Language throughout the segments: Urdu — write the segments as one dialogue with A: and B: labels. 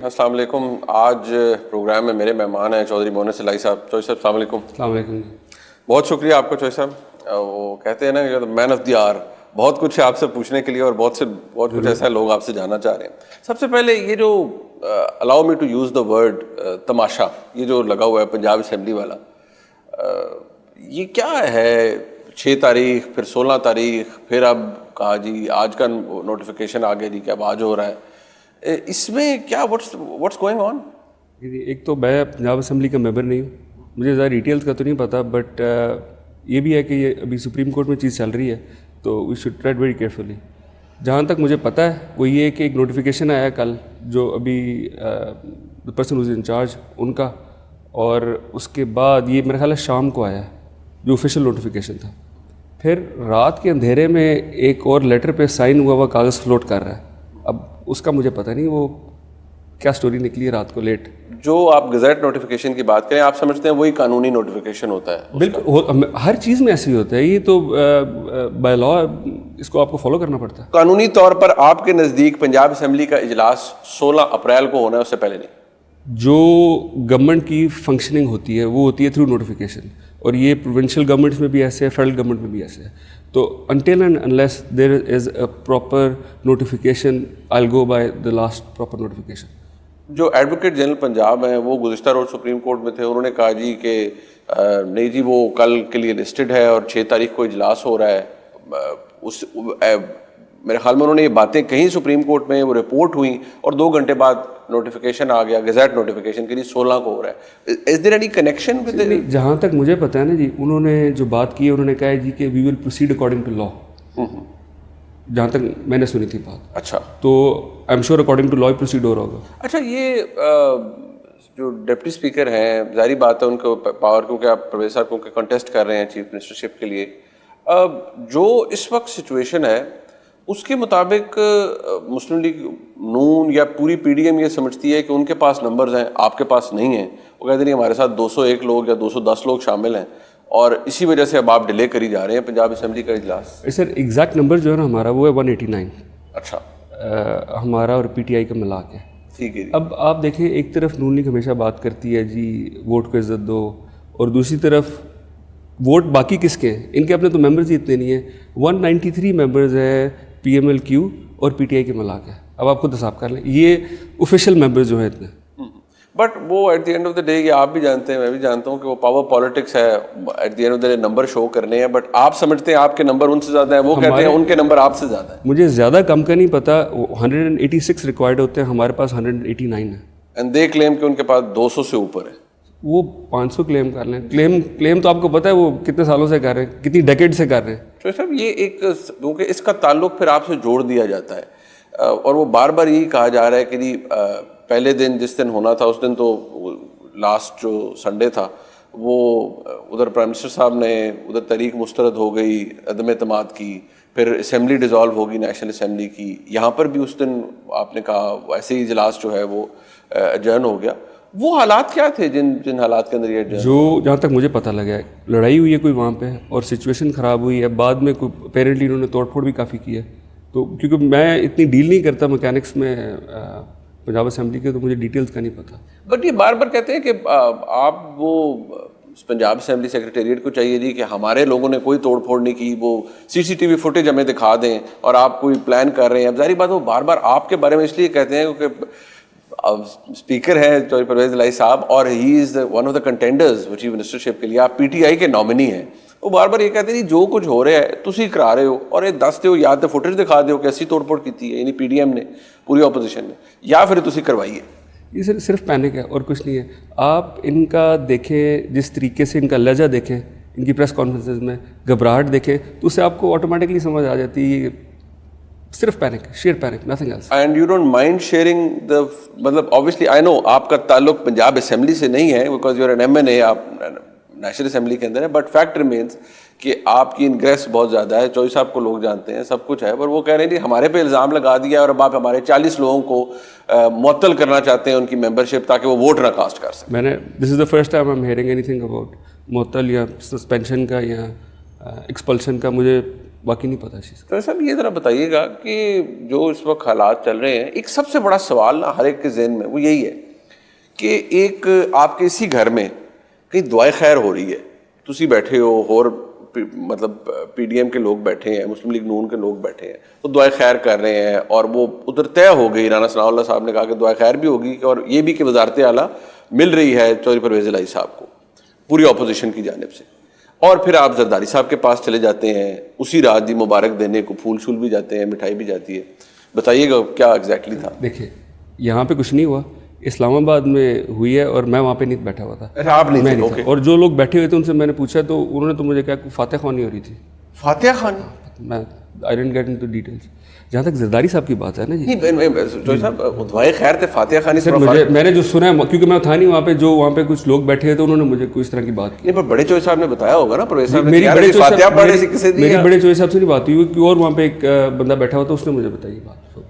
A: السلام علیکم. آج پروگرام میں میرے مہمان ہیں چودھری مونس الہی صاحب. چودھری صاحب السلام علیکم.
B: السلام علیکم.
A: بہت شکریہ آپ کا چودھری صاحب. وہ کہتے ہیں نا کہ مین آف دی آر, بہت کچھ ہے آپ سے پوچھنے کے لیے اور بہت کچھ ایسا لوگ آپ سے جاننا چاہ رہے ہیں. سب سے پہلے یہ جو allow me to use the word تماشا, یہ جو لگا ہوا ہے پنجاب اسمبلی والا, یہ کیا ہے؟ 6 تاریخ, پھر 16 تاریخ, پھر اب کہا جی آج کا نوٹیفیکیشن آ گیا جی کہ اب آج ہو رہا ہے. اس میں کیا واٹس گوئنگ آن؟
B: ایک تو میں پنجاب اسمبلی کا ممبر نہیں ہوں, مجھے زیادہ ڈیٹیلز کا تو نہیں پتہ, بٹ یہ بھی ہے کہ یہ ابھی سپریم کورٹ میں چیز چل رہی ہے, تو we should trade very carefully. جہاں تک مجھے پتہ ہے وہ یہ کہ ایک نوٹیفیکیشن آیا کل, جو ابھی پرسن ہوز ان چارج ان کا, اور اس کے بعد یہ میرا خیال ہے شام کو آیا جو آفیشیل نوٹیفیکیشن تھا. پھر رات کے اندھیرے میں ایک اور لیٹر پہ سائن ہوا کاغذ فلوٹ کر رہا ہے. اب اس کا مجھے پتہ نہیں وہ کیا سٹوری نکلی ہے رات کو لیٹ. جو
A: آپ گزٹ نوٹیفیکیشن کی بات کریں, آپ سمجھتے ہیں وہی قانونی نوٹیفیکیشن ہوتا ہے؟
B: بالکل, ہر چیز میں ایسے ہی ہوتا ہے, یہ تو بائی لا اس کو آپ کو فالو کرنا پڑتا ہے.
A: قانونی طور پر آپ کے نزدیک پنجاب اسمبلی کا اجلاس 16 اپریل کو ہونا ہے, اس سے پہلے نہیں؟
B: جو گورنمنٹ کی فنکشننگ ہوتی ہے وہ ہوتی ہے تھرو نوٹیفیکیشن, اور یہ پروونشل گورنمنٹس میں بھی ایسے ہے, فیڈرل گورنمنٹ میں بھی ایسے ہے. تو until and unless there is a proper notification, I'll go by the last proper notification.
A: جو ایڈوکیٹ جنرل پنجاب ہیں وہ گزشتہ روز سپریم کورٹ میں تھے, انہوں نے کہا جی کہ نہیں جی وہ کل کے لیے لسٹڈ ہے اور 6 تاریخ کو اجلاس ہو رہا ہے. اس میرے خیال میں انہوں نے یہ باتیں کہیں سپریم کورٹ میں, وہ رپورٹ ہوئیں اور 2 گھنٹے بعد نوٹیفیکیشن آ گیا گزٹ نوٹیفیکیشن کے لیے 16 کو ہو رہا ہے. از دیر اینی کنیکشن ود؟
B: جہاں تک مجھے پتہ ہے نا جی, انہوں نے جو بات کی ہے انہوں نے کہا ہے جی کہ we will proceed according to law, جہاں تک میں نے سنی تھی بات.
A: اچھا,
B: تو I am sure according to law proceed ہو رہا ہوگا.
A: اچھا, یہ جو ڈپٹی اسپیکر ہیں, ظاہری بات ہے ان کو پاور, کیونکہ آپ پرویز صاحب کیونکہ کنٹیسٹ کر رہے ہیں چیف منسٹرشپ کے لیے, جو اس وقت سچویشن ہے اس کے مطابق مسلم لیگ نون یا پوری پی ڈی ایم یہ سمجھتی ہے کہ ان کے پاس نمبرز ہیں, آپ کے پاس نہیں ہیں. وہ کہتے ہیں ہمارے ساتھ 201 لوگ یا 210 لوگ شامل ہیں, اور اسی وجہ سے اب آپ ڈیلے کری جا رہے ہیں پنجاب اسمبلی کا اجلاس.
B: سر ایگزیکٹ نمبر جو ہے نا ہمارا وہ ہے 189.
A: اچھا,
B: ہمارا اور پی ٹی آئی کا ملا کے.
A: ٹھیک ہے.
B: اب آپ دیکھیں, ایک طرف نون لیگ ہمیشہ بات کرتی ہے جی ووٹ کو عزت دو, اور دوسری طرف ووٹ باقی کس کے ہیں, ان کے اپنے تو ممبرز ہی اتنے نہیں ہیں. 193 ممبرز ہے پی ایم ایل کیو اور پی ٹی آئی کے ملا کے. اب آپ خود حساب کر لیں, یہ آفیشیل ممبرز جو ہیں اتنے.
A: بٹ وہ at the end of the day, یہ آپ بھی جانتے ہیں میں بھی جانتا ہوں کہ وہ پاور پالیٹکس ہے, at the end of the day number show کرنے ہیں, بٹ آپ سمجھتے ہیں آپ کے نمبر ان سے زیادہ ہیں, وہ کہتے ہیں ان کے نمبر آپ سے زیادہ ہیں.
B: مجھے زیادہ کم کا نہیں پتا, 186 ریکوائرڈ ہوتے ہیں, ہمارے پاس 189 ہیں.
A: اینڈ دے کلیم کہ ان کے پاس 200 سے اوپر ہے.
B: وہ 500 کلیم کر لیں. کلیم تو آپ کو پتہ ہے وہ کتنے سالوں سے کر رہے ہیں, کتنی ڈیکیڈ سے کر رہے ہیں.
A: تو صاحب یہ ایک, کیونکہ اس کا تعلق پھر آپ سے جوڑ دیا جاتا ہے, اور وہ بار بار یہی کہا جا رہا ہے کہ جی پہلے دن جس دن ہونا تھا اس دن تو لاسٹ جو سنڈے تھا وہ ادھر پرائم منسٹر صاحب نے ادھر تحریک مسترد ہو گئی, عدم اعتماد کی, پھر اسمبلی ڈیزالو ہوگی نیشنل اسمبلی کی, یہاں پر بھی اس دن آپ نے کہا ایسے ہی اجلاس جو ہے وہ اجرن ہو گیا. وہ حالات کیا تھے جن حالات کے اندر یہ
B: جو جہاں تک مجھے پتہ لگا ہے لڑائی ہوئی ہے کوئی وہاں پہ, اور سچویشن خراب ہوئی ہے, بعد میں کوئی اپیرنٹلی انہوں نے توڑ پھوڑ بھی کافی کی ہے. تو کیونکہ میں اتنی ڈیل نہیں کرتا میکینکس میں پنجاب اسمبلی کے, تو مجھے ڈیٹیلز کا نہیں پتہ.
A: بٹ یہ بار بار کہتے ہیں کہ آپ وہ پنجاب اسمبلی سیکریٹریٹ کو چاہیے جی کہ ہمارے لوگوں نے کوئی توڑ پھوڑ نہیں کی, وہ CCTV فوٹیج ہمیں دکھا دیں, اور آپ کوئی پلان کر رہے ہیں. اب ظاہری بات وہ بار بار آپ کے بارے میں اس لیے کہتے ہیں کیونکہ اسپیکر ہیں چودھری پرویز الہی صاحب, اور he is one of the contenders chief ministership کے لیے, آپ PTI کے نامنی ہیں. وہ بار بار یہ کہتے ہیں جو کچھ ہو رہا ہے تسی کرا رہے ہو, اور یہ دس دیو یا تو فوٹیج دکھا دیو کہ ایسی توڑ پھوڑ کی ہے یعنی PDM نے, پوری اپوزیشن نے, یا پھر تسی کروائیے.
B: یہ صرف پینک ہے اور کچھ نہیں ہے. آپ ان کا دیکھیں, جس طریقے سے ان کا لہجہ دیکھیں, ان کی پریس کانفرنسز میں گھبراہٹ دیکھیں, تو اس سے آپ کو آٹومیٹکلی سمجھ آ جاتی ہے صرف panic, share panic, nothing else.
A: And you don't mind sharing the, مطلب آبویسلی آئی نو آپ کا تعلق پنجاب اسمبلی سے نہیں ہے because you are an MNA, آپ نیشنل اسمبلی کے اندر ہے, بٹ فیکٹ ریمینس کہ آپ کی انگریس بہت زیادہ ہے. چودھری صاحب کو لوگ جانتے ہیں, سب کچھ ہے, پر وہ کہہ رہے ہیں کہ ہمارے پہ الزام لگا دیا اور اب آپ ہمارے 40 لوگوں کو معطل کرنا چاہتے ہیں ان کی ممبرشپ, تاکہ وہ ووٹ نہ کاسٹ کر سکیں.
B: میں نے this is the first time I am hearing anything about معطل یا سسپینشن کا یا ایکسپلشن کا. مجھے باقی نہیں پتہ اس چیز کا.
A: تو صاحب یہ ذرا بتائیے گا کہ جو اس وقت حالات چل رہے ہیں، ایک سب سے بڑا سوال نا ہر ایک کے ذہن میں وہ یہی ہے کہ ایک آپ کے اسی گھر میں کہیں دعائے خیر ہو رہی ہے، تسی بیٹھے ہو اور مطلب پی ڈی ایم کے لوگ بیٹھے ہیں، مسلم لیگ نون کے لوگ بیٹھے ہیں، وہ دعائے خیر کر رہے ہیں، اور وہ ادھر طے ہو گئی، رانا ثناء اللہ صاحب نے کہا کہ دعائے خیر بھی ہوگی، اور یہ بھی کہ وزارت اعلیٰ مل رہی ہے چودھری پرویز الہی صاحب کو پوری اپوزیشن کی جانب سے. اور پھر آپ زرداری صاحب کے پاس چلے جاتے ہیں، اسی رات دی مبارک دینے کو پھول شول بھی جاتے ہیں، مٹھائی بھی جاتی ہے. بتائیے گا کیا ایگزیکٹلی تھا؟
B: دیکھیں یہاں پہ کچھ نہیں ہوا، اسلام آباد میں ہوئی ہے اور میں وہاں پہ نہیں بیٹھا ہوا تھا.
A: آپ نہیں
B: میں
A: تھے؟
B: نہیں تھا. اور جو لوگ بیٹھے ہوئے تھے ان سے میں نے پوچھا تو انہوں نے تو مجھے کہا کہ فاتح خوانی ہو رہی تھی.
A: فاتحہ خانی؟
B: میں I don't get into details. جہاں تک زرداری صاحب کی بات ہے نا جی،
A: جو صاحب دعائے خیر تھے فاتحہ خانی سے
B: میں نے جو سنا ہے کیونکہ میں تھا نہیں وہاں پہ، جو وہاں پہ کچھ لوگ بیٹھے ہوئے تھے انہوں نے مجھے کوئی اس طرح کی بات کی.
A: نہیں، پر بڑے چوہے صاحب نے بتایا ہوگا نا پرویز صاحب نے،
B: میری بڑے چوہے
A: فاتحہ پڑھنے سے کسے دی؟
B: میری بڑے چوہے صاحب سے نہیں بات ہوئی کہ اور وہاں پہ ایک بندہ بیٹھا ہوا تھا، اس نے مجھے بتائی بات.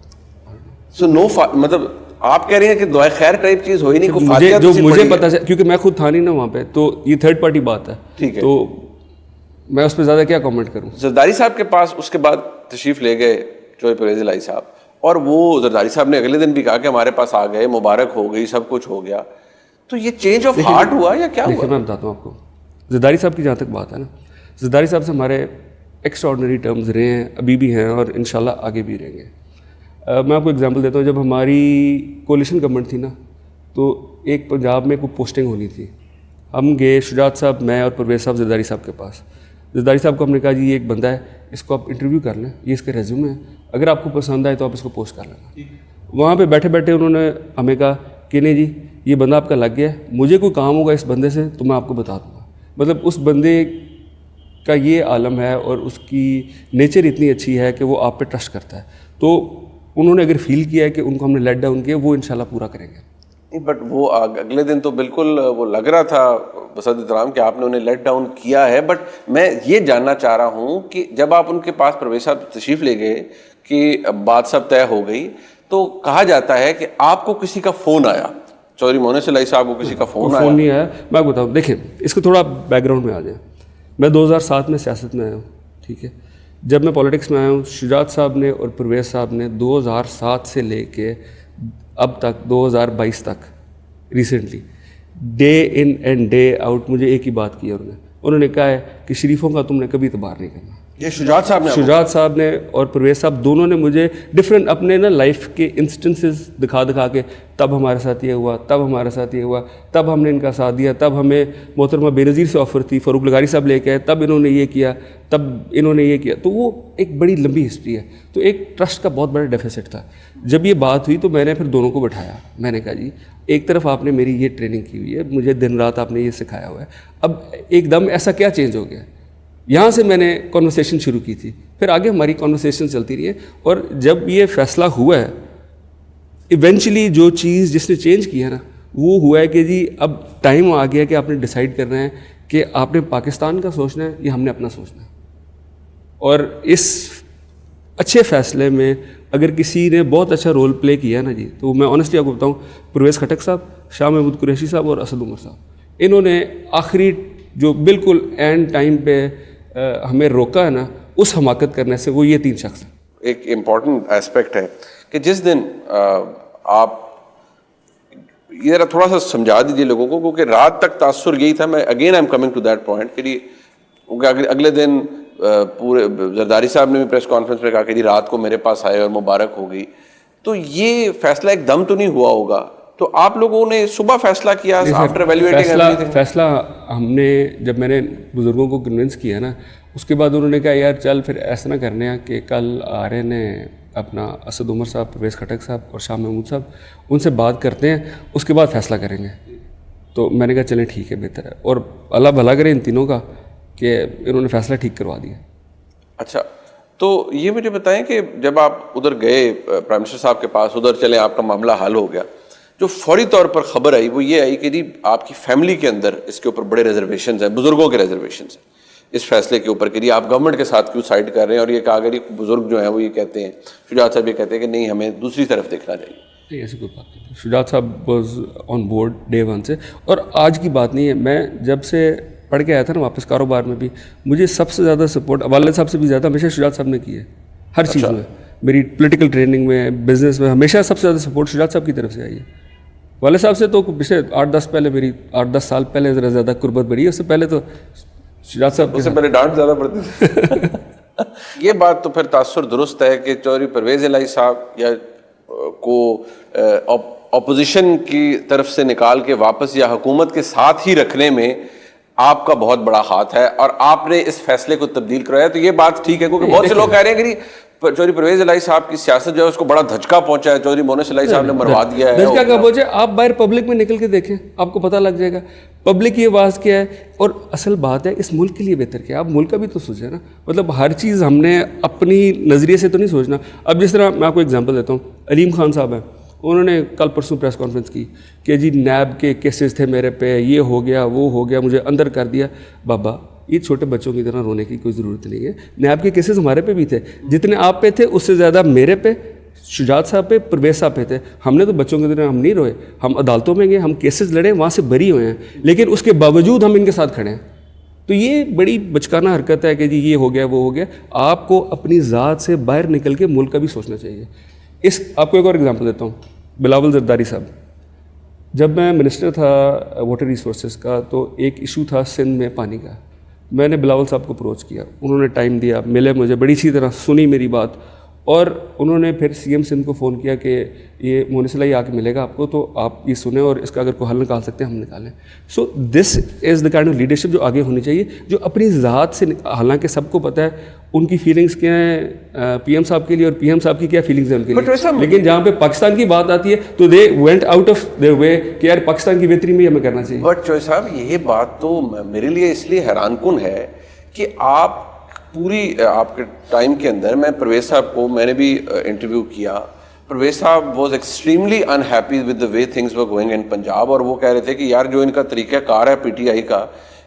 A: سو نو مطلب آپ کہہ رہے ہیں کہ دعائے خیر ٹائپ چیز ہوئی نہیں،
B: مجھے جو مجھے پتا ہے کیونکہ میں خود تھا نہیں نا وہاں پہ، تو یہ تھرڈ پارٹی بات ہے.
A: ٹھیک ہے،
B: تو میں اس پہ زیادہ کیا کامنٹ کروں.
A: زرداری صاحب کے پاس اس کے بعد تشریف لے گئے چودھری پرویز الہی صاحب، اور وہ زرداری صاحب نے اگلے دن بھی کہا کہ ہمارے پاس آ گئے، مبارک ہو گئی، سب کچھ ہو گیا. تو یہ چینج آف ہارٹ ہوا یا کیا ہوا؟
B: میں بتاتا ہوں آپ کو. زرداری صاحب کی جہاں تک بات ہے نا، زرداری صاحب سے ہمارے ایکسٹراڈنری ٹرمز رہے ہیں، ابھی بھی ہیں اور انشاءاللہ آگے بھی رہیں گے. میں آپ کو اگزامپل دیتا ہوں. جب ہماری کولیشن گورنمنٹ تھی نا تو ایک پنجاب میں کوئی پوسٹنگ ہونی تھی. ہم گئے شجاعت صاحب، میں اور پرویز صاحب زرداری صاحب کے پاس. زرداری صاحب کو ہم نے کہا جی یہ ایک بندہ ہے، اس کو آپ انٹرویو کر لیں، یہ اس کا ریزیومے ہے، اگر آپ کو پسند آئے تو آپ اس کو پوسٹ کر لینا. وہاں پہ بیٹھے بیٹھے انہوں نے ہمیں کہا کہ نہیں جی یہ بندہ آپ کا لگ گیا ہے، مجھے کوئی کام ہوگا اس بندے سے تو میں آپ کو بتا دوں گا. مطلب اس بندے کا یہ عالم ہے اور اس کی نیچر اتنی اچھی ہے کہ وہ آپ پہ ٹرسٹ کرتا ہے. تو انہوں نے اگر فیل کیا ہے کہ ان کو ہم نے لیٹ ڈاؤن کیا، وہ انشاءاللہ پورا کریں گے.
A: بٹ وہ اگلے دن تو بالکل وہ لگ رہا تھا بصد احترام کہ آپ نے انہیں لیٹ ڈاؤن کیا ہے. بٹ میں یہ جاننا چاہ رہا ہوں کہ جب آپ ان کے پاس پرویز صاحب تشریف لے گئے کہ بات سب طے ہو گئی، تو کہا جاتا ہے کہ آپ کو کسی کا فون آیا، چودھری مونس الہی صاحب کو کسی کا فون
B: نہیں آیا. میں بتاؤں، دیکھیں اس کو تھوڑا بیک گراؤنڈ میں آ جائیں. میں 2007 میں سیاست میں آیا ہوں، ٹھیک ہے. جب میں پالیٹکس میں آیا ہوں، شجاعت صاحب نے اور پرویز صاحب نے 2007 سے لے کے اب تک 2022 تک recently day in and day out مجھے ایک ہی بات کی ہے. انہوں نے کہا ہے کہ شریفوں کا تم نے کبھی اعتبار نہیں کرنا.
A: یہ شجاعت صاحب نے
B: اور پرویز صاحب دونوں نے مجھے ڈفرینٹ اپنے نا لائف کے انسٹنسز دکھا کے، تب ہمارے ساتھ یہ ہوا، تب ہمارے ساتھ یہ ہوا، تب ہم نے ان کا ساتھ دیا، تب ہمیں محترمہ بے نظیر سے آفر تھی، فاروق لغاری صاحب لے کے آئے، تب انہوں نے یہ کیا، تب انہوں نے یہ کیا. تو وہ ایک بڑی لمبی ہسٹری ہے. تو ایک ٹرسٹ کا بہت بڑا ڈیفیسٹ تھا. جب یہ بات ہوئی تو میں نے پھر دونوں کو بٹھایا. میں نے کہا جی ایک طرف آپ نے میری یہ ٹریننگ کی ہوئی ہے، مجھے دن رات آپ نے یہ سکھایا ہوا ہے، اب ایک دم ایسا کیا چینج ہو گیا. یہاں سے میں نے کانورسیشن شروع کی تھی، پھر آگے ہماری کانورسیشن چلتی رہی ہے. اور جب یہ فیصلہ ہوا ہے ایونچولی جو چیز جس نے چینج کیا ہے نا وہ ہوا ہے کہ جی اب ٹائم آ گیا کہ آپ نے ڈیسائیڈ کرنا ہے کہ آپ نے پاکستان کا سوچنا ہے یا ہم نے اپنا سوچنا ہے. اور اس اچھے فیصلے میں اگر کسی نے بہت اچھا رول پلے کیا نا جی، تو میں آنیسٹلی آپ کو بتاؤں پرویز خٹک صاحب، شاہ محمود قریشی صاحب اور اسد عمر صاحب، انہوں نے آخری جو بالکل اینڈ ٹائم پہ ہمیں روکا ہے نا اس حماقت کرنے سے، وہ یہ تین شخص ہیں.
A: ایک امپورٹنٹ ایسپیکٹ ہے کہ جس دن آپ یہ ذرا تھوڑا سا سمجھا دیجیے لوگوں کو، کیونکہ رات تک تاثر یہی تھا. میں again I am coming to that point کہ کیونکہ اگلے دن پورے زرداری صاحب نے بھی پریس کانفرنس میں کہا کہ جی رات کو میرے پاس آئے اور مبارک ہو گئی. تو یہ فیصلہ ایک دم تو نہیں ہوا ہوگا، تو آپ لوگوں نے صبح فیصلہ کیا آفٹر ایویلویٹنگ؟
B: فیصلہ ہم نے جب میں نے بزرگوں کو کنونس کیا نا، اس کے بعد انہوں نے کہا یار چل پھر ایسا نہ کرنے ہیں کہ کل آ رہے نے اپنا اسد عمر صاحب، پرویز خٹک صاحب اور شاہ محمود صاحب، ان سے بات کرتے ہیں، اس کے بعد فیصلہ کریں گے. تو میں نے کہا چلیں ٹھیک ہے، بہتر ہے، اور اللہ بھلا کرے ان تینوں کا کہ انہوں نے فیصلہ ٹھیک کروا دیا.
A: اچھا، تو یہ مجھے بتائیں کہ جب آپ ادھر گئے پرائم منسٹر صاحب کے پاس، ادھر چلیں آپ کا معاملہ حل ہو گیا، جو فوری طور پر خبر آئی وہ یہ آئی کہ جی آپ کی فیملی کے اندر اس کے اوپر بڑے ریزرویشنز ہیں، بزرگوں کے ریزرویشنز ہیں اس فیصلے کے اوپر کہ جی آپ گورنمنٹ کے ساتھ کیوں سائڈ کر رہے ہیں. اور یہ کہا کہ بزرگ جو ہیں وہ یہ کہتے ہیں، شجاعت صاحب یہ کہتے ہیں کہ نہیں ہمیں دوسری طرف دیکھنا چاہیے.
B: نہیں ایسی کوئی بات نہیں. شجاعت صاحب was on board day one سے، اور آج کی بات نہیں ہے. میں جب سے پڑھ کے آیا تھا نا واپس کاروبار میں بھی, مجھے سب سے زیادہ سپورٹ والد صاحب سے بھی زیادہ ہمیشہ شجاعت صاحب نے کی ہے ہر چیز میں. میری پولیٹیکل ٹریننگ میں, بزنس میں, ہمیشہ سب سے زیادہ سپورٹ شجاعت صاحب کی طرف سے آئی ہے. والد صاحب سے تو پچھلے 8-10 سال پہلے ذرا زیادہ قربت بڑھی ہے, اس سے پہلے تو شجاعت صاحب
A: اس سے پہلے ڈانٹ زیادہ پڑتی تھی. یہ بات تو پھر تاثر درست ہے کہ چودھری پرویز الہی صاحب یا کو اپوزیشن کی طرف سے نکال کے واپس یا حکومت کے ساتھ ہی رکھنے میں آپ کا بہت بڑا ہاتھ ہے, اور آپ نے اس فیصلے کو تبدیل کرایا. تو یہ بات ٹھیک ہے, کیونکہ بہت سے لوگ کہہ رہے ہیں کہ چودھری پرویز الہی صاحب کی سیاست جو ہے اس کو بڑا دھچکا پہنچا ہے, چودھری مونس الہی صاحب نے مروا دیا ہے.
B: دھچکا کیا پہنچے, آپ باہر پبلک میں نکل کے دیکھیں, آپ کو پتہ لگ جائے گا پبلک کی آواز کیا ہے. اور اصل بات ہے اس ملک کے لیے بہتر کیا ہے, آپ ملک کا بھی تو سوچیں نا. مطلب ہر چیز ہم نے اپنی نظریے سے تو نہیں سوچنا. اب جس طرح میں آپ کو ایگزامپل دیتا ہوں, علیم خان صاحب ہیں, انہوں نے کل پرسوں پریس کانفرنس کی کہ جی نیب کے کیسز تھے میرے پہ, یہ ہو گیا وہ ہو گیا, مجھے اندر کر دیا. بابا یہ چھوٹے بچوں کی طرح رونے کی کوئی ضرورت نہیں ہے. نیب کے کیسز ہمارے پہ بھی تھے, جتنے آپ پہ تھے اس سے زیادہ میرے پہ, شجاعت صاحب پہ, پرویز صاحب پہ تھے. ہم نے تو بچوں کی طرح ہم نہیں روئے, ہم عدالتوں میں گئے, ہم کیسز لڑے, وہاں سے بری ہوئے ہیں, لیکن اس کے باوجود ہم ان کے ساتھ کھڑے ہیں. تو یہ بڑی بچکانہ حرکت ہے کہ جی یہ ہو گیا وہ ہو گیا. آپ کو اپنی ذات سے باہر نکل کے ملک کا بھی سوچنا چاہیے. آپ کو ایک اور ایگزامپل دیتا ہوں, بلاول زرداری صاحب. جب میں منسٹر تھا واٹر ریسورسز کا تو ایک ایشو تھا سندھ میں پانی کا. میں نے بلاول صاحب کو اپروچ کیا, انہوں نے ٹائم دیا, ملے مجھے, بڑی اچھی طرح سنی میری بات, اور انہوں نے پھر سی ایم سندھ کو فون کیا کہ یہ مونس الہی آ کے ملے گا آپ کو, تو آپ یہ سنیں اور اس کا اگر کوئی حل نکال سکتے ہیں ہم نکالیں. سو دس is the kind of leadership جو آگے ہونی چاہیے, جو اپنی ذات سے, حالانکہ سب کو پتہ ہے ان کی فیلنگس کیا ہیں پی ایم صاحب کے لیے اور پی ایم صاحب کی کیا فیلنگس ہیں ان کے لیے, لیکن جہاں پہ پاکستان کی بات آتی ہے تو they went out of their way کہ یار پاکستان کی بہتری میں ہمیں کرنا چاہیے.
A: بٹ چوہے صاحب یہ بات تو میرے لیے اس لیے حیران کن ہے کہ آپ پوری آپ کے ٹائم کے اندر, میں پرویز صاحب کو میں نے بھی انٹرویو کیا, پرویز صاحب was extremely unhappy with the way things were going in Punjab, اور وہ کہہ رہے تھے کہ یار جو ان کا طریقہ کار ہے پی ٹی آئی کا,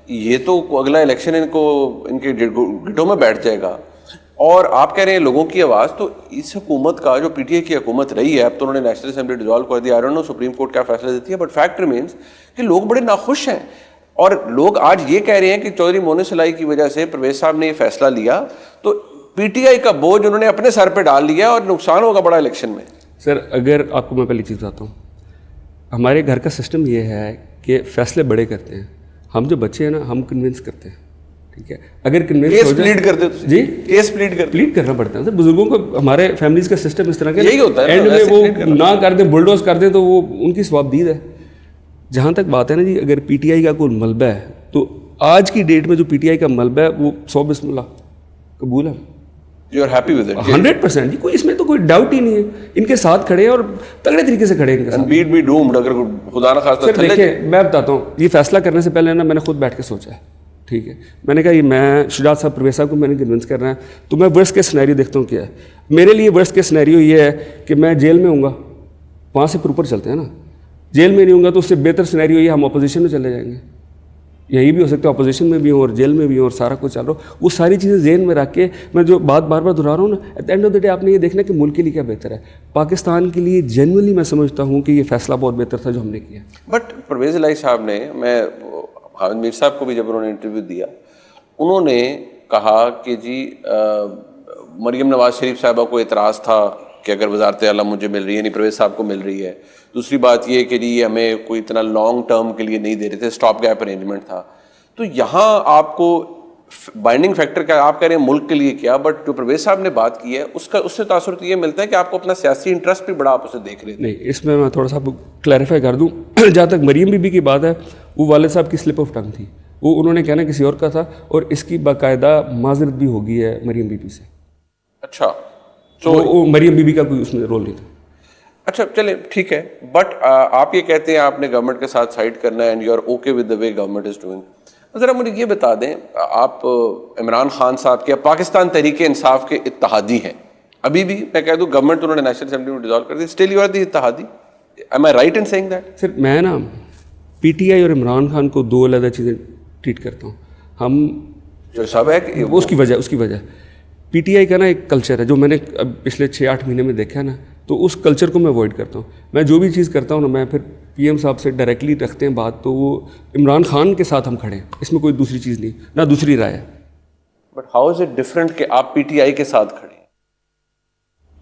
A: یہ تو اگلا الیکشن ان کو ان کے گٹوں میں بیٹھ جائے گا. اور آپ کہہ رہے ہیں لوگوں کی آواز, تو اس حکومت کا جو پی ٹی آئی کی حکومت رہی ہے, اب تو انہوں نے نیشنل اسمبلی ڈیزالو کر دیا, I don't know supreme court کیا فیصلہ دیتی ہے, بٹ فیکٹ ریمینس کہ لوگ بڑے ناخوش ہیں. اور لوگ آج یہ کہہ رہے ہیں کہ چودھری مونس الہی کی وجہ سے پرویز صاحب نے یہ فیصلہ لیا, تو پی ٹی آئی کا بوجھ انہوں نے اپنے سر پہ ڈال لیا اور نقصان ہوگا بڑا الیکشن میں.
B: سر اگر آپ کو میں پہلی چیز بتاتا ہوں, ہمارے گھر کا سسٹم یہ ہے کہ فیصلے بڑے کرتے ہیں, ہم جو بچے ہیں نا ہم کنونس کرتے ہیں, ٹھیک ہے. اگر کنونس ہو جائے
A: کرتے
B: جی
A: کیس پلیڈ
B: کرنا پڑتا ہے. سر بزرگوں کو ہمارے فیملیز کا سسٹم اس طرح کا
A: یہی ہوتا ہے,
B: اینڈ میں وہ نہ کر دیں, بلڈوز کر دیں, تو وہ ان کی ثواب دید ہے. جہاں تک بات ہے نا جی, اگر پی ٹی آئی کا کوئی ملبہ ہے تو آج کی ڈیٹ میں جو پی ٹی آئی کا ملبہ ہے وہ 100 بسم اللہ قبول ہے.
A: You are happy with it
B: 100%. جی کوئی اس میں تو کوئی ڈاؤٹ ہی نہیں ہے, ان کے ساتھ کھڑے ہیں اور تگڑے طریقے سے کھڑے ہیں ان کے ساتھ.
A: بیٹ بی ڈومڈ, اگر خدا نہ خواستہ.
B: سر دیکھیں میں بتاتا ہوں, یہ فیصلہ کرنے سے پہلے نا میں نے خود بیٹھ کے سوچا ہے, ٹھیک ہے. میں نے کہا یہ میں شجاعت صاحب پرویز صاحب کو میں نے کنونس کرنا ہے, تو میں ورسٹ کیس سینیریو دیکھتا ہوں کیا ہے. میرے لیے ورسٹ کیس سینیریو یہ ہے کہ میں جیل میں ہوں گا, وہاں سے پروپر چلتے ہیں نا, جیل میں نہیں ہوں گا تو اس سے بہتر سینیریو یہ ہم اپوزیشن میں چلے جائیں گے. یہی بھی ہو سکتا ہے اپوزیشن میں بھی ہوں اور جیل میں بھی ہوں اور سارا کچھ چل رہا ہو. وہ ساری چیزیں ذہن میں رکھ کے میں جو بات بار بار دہرا رہا ہوں نا, at the end of the day آپ نے یہ دیکھنا کہ ملک کے لیے کیا بہتر ہے. پاکستان کے لیے جنرلی میں سمجھتا ہوں کہ یہ فیصلہ بہت بہتر تھا جو ہم نے کیا.
A: بٹ پرویز الہی صاحب نے, میں حامد میر صاحب کو بھی جب انہوں نے انٹرویو دیا, انہوں نے کہا کہ جی مریم نواز شریف صاحبہ کو اعتراض تھا کہ اگر وزارت اعلیٰ مجھے مل رہی ہے, یعنی پرویز صاحب کو مل رہی ہے. دوسری بات یہ کہ جی ہمیں کوئی اتنا لانگ ٹرم کے لیے نہیں دے رہے تھے, اسٹاپ گیپ ارینجمنٹ تھا. تو یہاں آپ کو بائنڈنگ فیکٹر کا آپ کہہ رہے ہیں ملک کے لیے کیا, بٹ جو پرویز صاحب نے بات کی ہے اس سے تاثر تو یہ ملتا ہے کہ آپ کو اپنا سیاسی انٹرسٹ بھی بڑا آپ اسے دیکھ رہے ہیں.
B: نہیں, اس میں تھوڑا سا کلیریفائی کر دوں. جہاں تک مریم بی بی کی بات ہے, وہ والد صاحب کی سلپ آف ٹنگ تھی, وہ انہوں نے کہنا کسی اور کا تھا, اور اس کی باقاعدہ معذرت بھی ہو گئی ہے مریم بی بی سے.
A: اچھا,
B: تو مریم بی بی کا کوئی اس میں رول نہیں تھا.
A: اچھا چلیں ٹھیک ہے, بٹ آپ یہ کہتے ہیں آپ نے گورنمنٹ کے ساتھ سائڈ کرنا ہے and you are okay with the way government is doing. ذرا مجھے یہ بتا دیں, آپ عمران خان صاحب کے پاکستان تحریک انصاف کے اتحادی ہیں ابھی بھی. میں کہہ دوں گورنمنٹ انہوں نے نیشنل اسمبلی میں ڈیزالو کر دی, اسٹل یو آر دی اتحادی. Am I right in saying that?
B: Sir میں نا پی ٹی آئی اور عمران خان کو دو علیحدہ چیزیں ٹریٹ کرتا ہوں. ہم
A: جو سب ہے کہ
B: اس کی وجہ پی ٹی آئی کا نا ایک کلچر ہے جو میں نے پچھلے 6-8 مہینے میں دیکھا نا, تو اس کلچر کو میں اوائڈ کرتا ہوں. میں جو بھی چیز کرتا ہوں نا, میں پھر پی ایم صاحب سے ڈائریکٹلی رکھتے ہیں بات تو وہ عمران خان کے ساتھ ہم کھڑے ہیں, اس میں کوئی دوسری چیز نہیں, نہ دوسری رائے ہے.
A: But how is it different کہ آپ پی ٹی آئی کے ساتھ کھڑے ہیں؟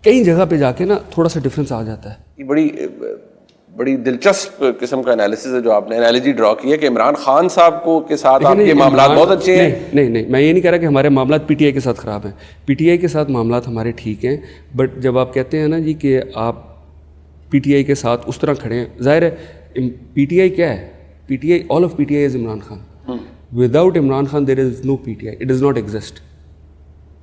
B: کئی جگہ پہ جا کے نا تھوڑا سا ڈفرینس آ جاتا ہے.
A: یہ بڑی دلچسپ قسم کا انالیسز ہے جو آپ نے انالوجی ڈرا کی ہے کہ عمران خان صاحب کو کے ساتھ آپ کے معاملات بہت اچھے ہیں.
B: نہیں, میں یہ نہیں کہہ رہا کہ ہمارے معاملات پی ٹی آئی کے ساتھ خراب ہیں. پی ٹی آئی کے ساتھ معاملات ہمارے ٹھیک ہیں, بٹ جب آپ کہتے ہیں نا جی کہ آپ پی ٹی آئی کے ساتھ اس طرح کھڑے ہیں, ظاہر ہے پی ٹی آئی کیا ہے, P T I, all of P T I is Imran Khan. Without Imran Khan there is no P T I, it does not exist.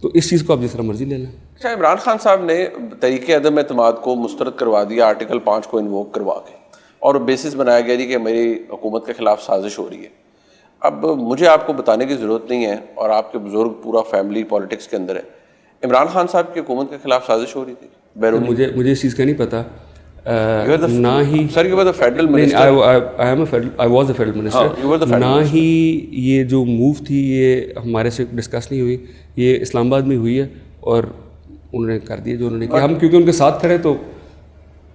B: تو اس چیز کو آپ جس طرح مرضی لے لیں.
A: اچھا, عمران خان صاحب نے تحریک عدم اعتماد کو مسترد کروا دیا آرٹیکل 5 کو انووک کروا کے, اور بیسس بنایا گیا جی کہ میری حکومت کے خلاف سازش ہو رہی ہے. اب مجھے آپ کو بتانے کی ضرورت نہیں ہے, اور آپ کے بزرگ پورا فیملی پالیٹکس کے اندر ہے, عمران خان صاحب کی حکومت کے خلاف سازش ہو رہی تھی بیرونی؟
B: مجھے اس چیز کا نہیں پتا. نہ ہی
A: sir you were the federal minister.
B: I was a federal minister. نہ ہی یہ جو موو تھی یہ ہمارے سے ڈسکس نہیں ہوئی, یہ اسلام آباد میں ہوئی ہے اور انہوں نے کر دیا جو انہوں نے کیا. ہم کیونکہ ان کے ساتھ کھڑے تو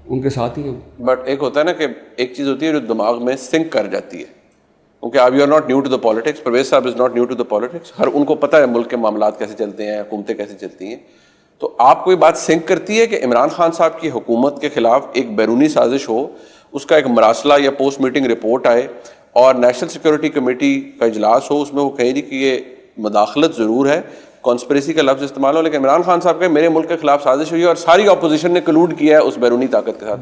B: ان کے ساتھ ہی ہیں.
A: بٹ ایک ہوتا ہے نا کہ ایک چیز ہوتی ہے جو دماغ میں سنک کر جاتی ہے, کیونکہ اب you are not new to the politics. Pervaiz صاحب is not new to the politics. ہر ان کو پتہ ہے ملک کے معاملات کیسے چلتے ہیں, حکومتیں کیسے چلتی ہیں. تو آپ کو یہ بات سنک کرتی ہے کہ عمران خان صاحب کی حکومت کے خلاف ایک بیرونی سازش ہو, اس کا ایک مراسلہ یا پوسٹ میٹنگ رپورٹ آئے, اور نیشنل سیکورٹی کمیٹی کا اجلاس ہو, اس میں وہ کہہ رہی کہ یہ مداخلت ضرور ہے, کانسپریسی کا لفظ استعمال ہو, لیکن عمران خان صاحب کہ میرے ملک کے خلاف سازش ہوئی ہے اور ساری اپوزیشن نے کلوڈ کیا ہے اس بیرونی طاقت کے ساتھ.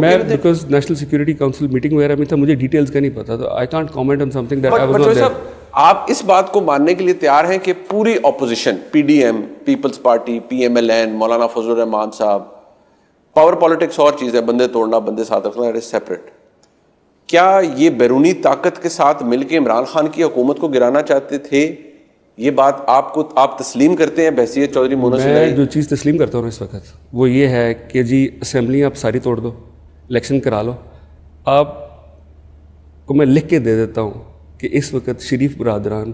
B: میں because national security council meeting وغیرہ میں تھا, مجھے ڈیٹیلز کا نہیں پتا, تو I can't comment on something that I was not there.
A: آپ اس بات کو ماننے کے لیے تیار ہیں کہ پوری opposition, P D M, Peoples Party, P M L N, Maulana Fazal الرحمان صاحب, پاور پالیٹکس اور چیز ہے, بندے توڑنا بندے ساتھ رکھنا, اٹ از سیپریٹ. کیا یہ بیرونی طاقت کے ساتھ مل کے عمران خان کی حکومت کو گرانا چاہتے تھے؟ یہ بات آپ تسلیم کرتے ہیں بحیثیت چودھری مونس سے؟
B: میں جو چیز تسلیم کرتا ہوں اس وقت وہ یہ ہے کہ جی اسمبلی آپ ساری توڑ دو, الیکشن کرا لو. آپ کو میں لکھ کے دے دیتا ہوں کہ اس وقت شریف برادران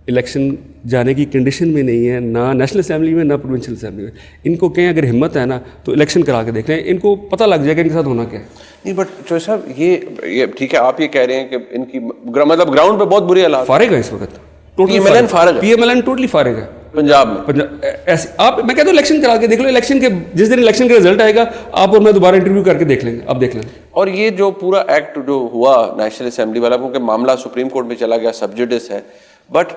B: الیکشن جانے کی کنڈیشن میں نہیں ہے, نہ نیشنل اسمبلی میں نہ پروونشل اسمبلی میں. ان کو کہیں اگر ہمت ہے نا تو الیکشن کرا کے دیکھ لیں, ان کو پتہ لگ جائے گا ان کے ساتھ ہونا کیا ہے.
A: نہیں بٹ چوہے صاحب یہ ٹھیک ہے, آپ یہ کہہ رہے ہیں کہ ان کی مطلب گراؤنڈ پہ بہت بری حالات.
B: فارغ ہے اس وقت,
A: پی ایم ایل این فارغ ہے,
B: P M L N totally فارغ ہے
A: پنجاب میں.
B: ایسے آپ, میں کہتا ہوں الیکشن کرا کے دیکھ لو, الیکشن کے جس دن الیکشن کا رزلٹ آئے گا آپ اور میں دوبارہ انٹرویو کر کے دیکھ لیں گے, آپ دیکھ لیں.
A: اور یہ جو پورا ایکٹ جو ہوا نیشنل اسمبلی والا, کیونکہ معاملہ سپریم کورٹ میں چلا گیا, سب جوڈس ہے, بٹ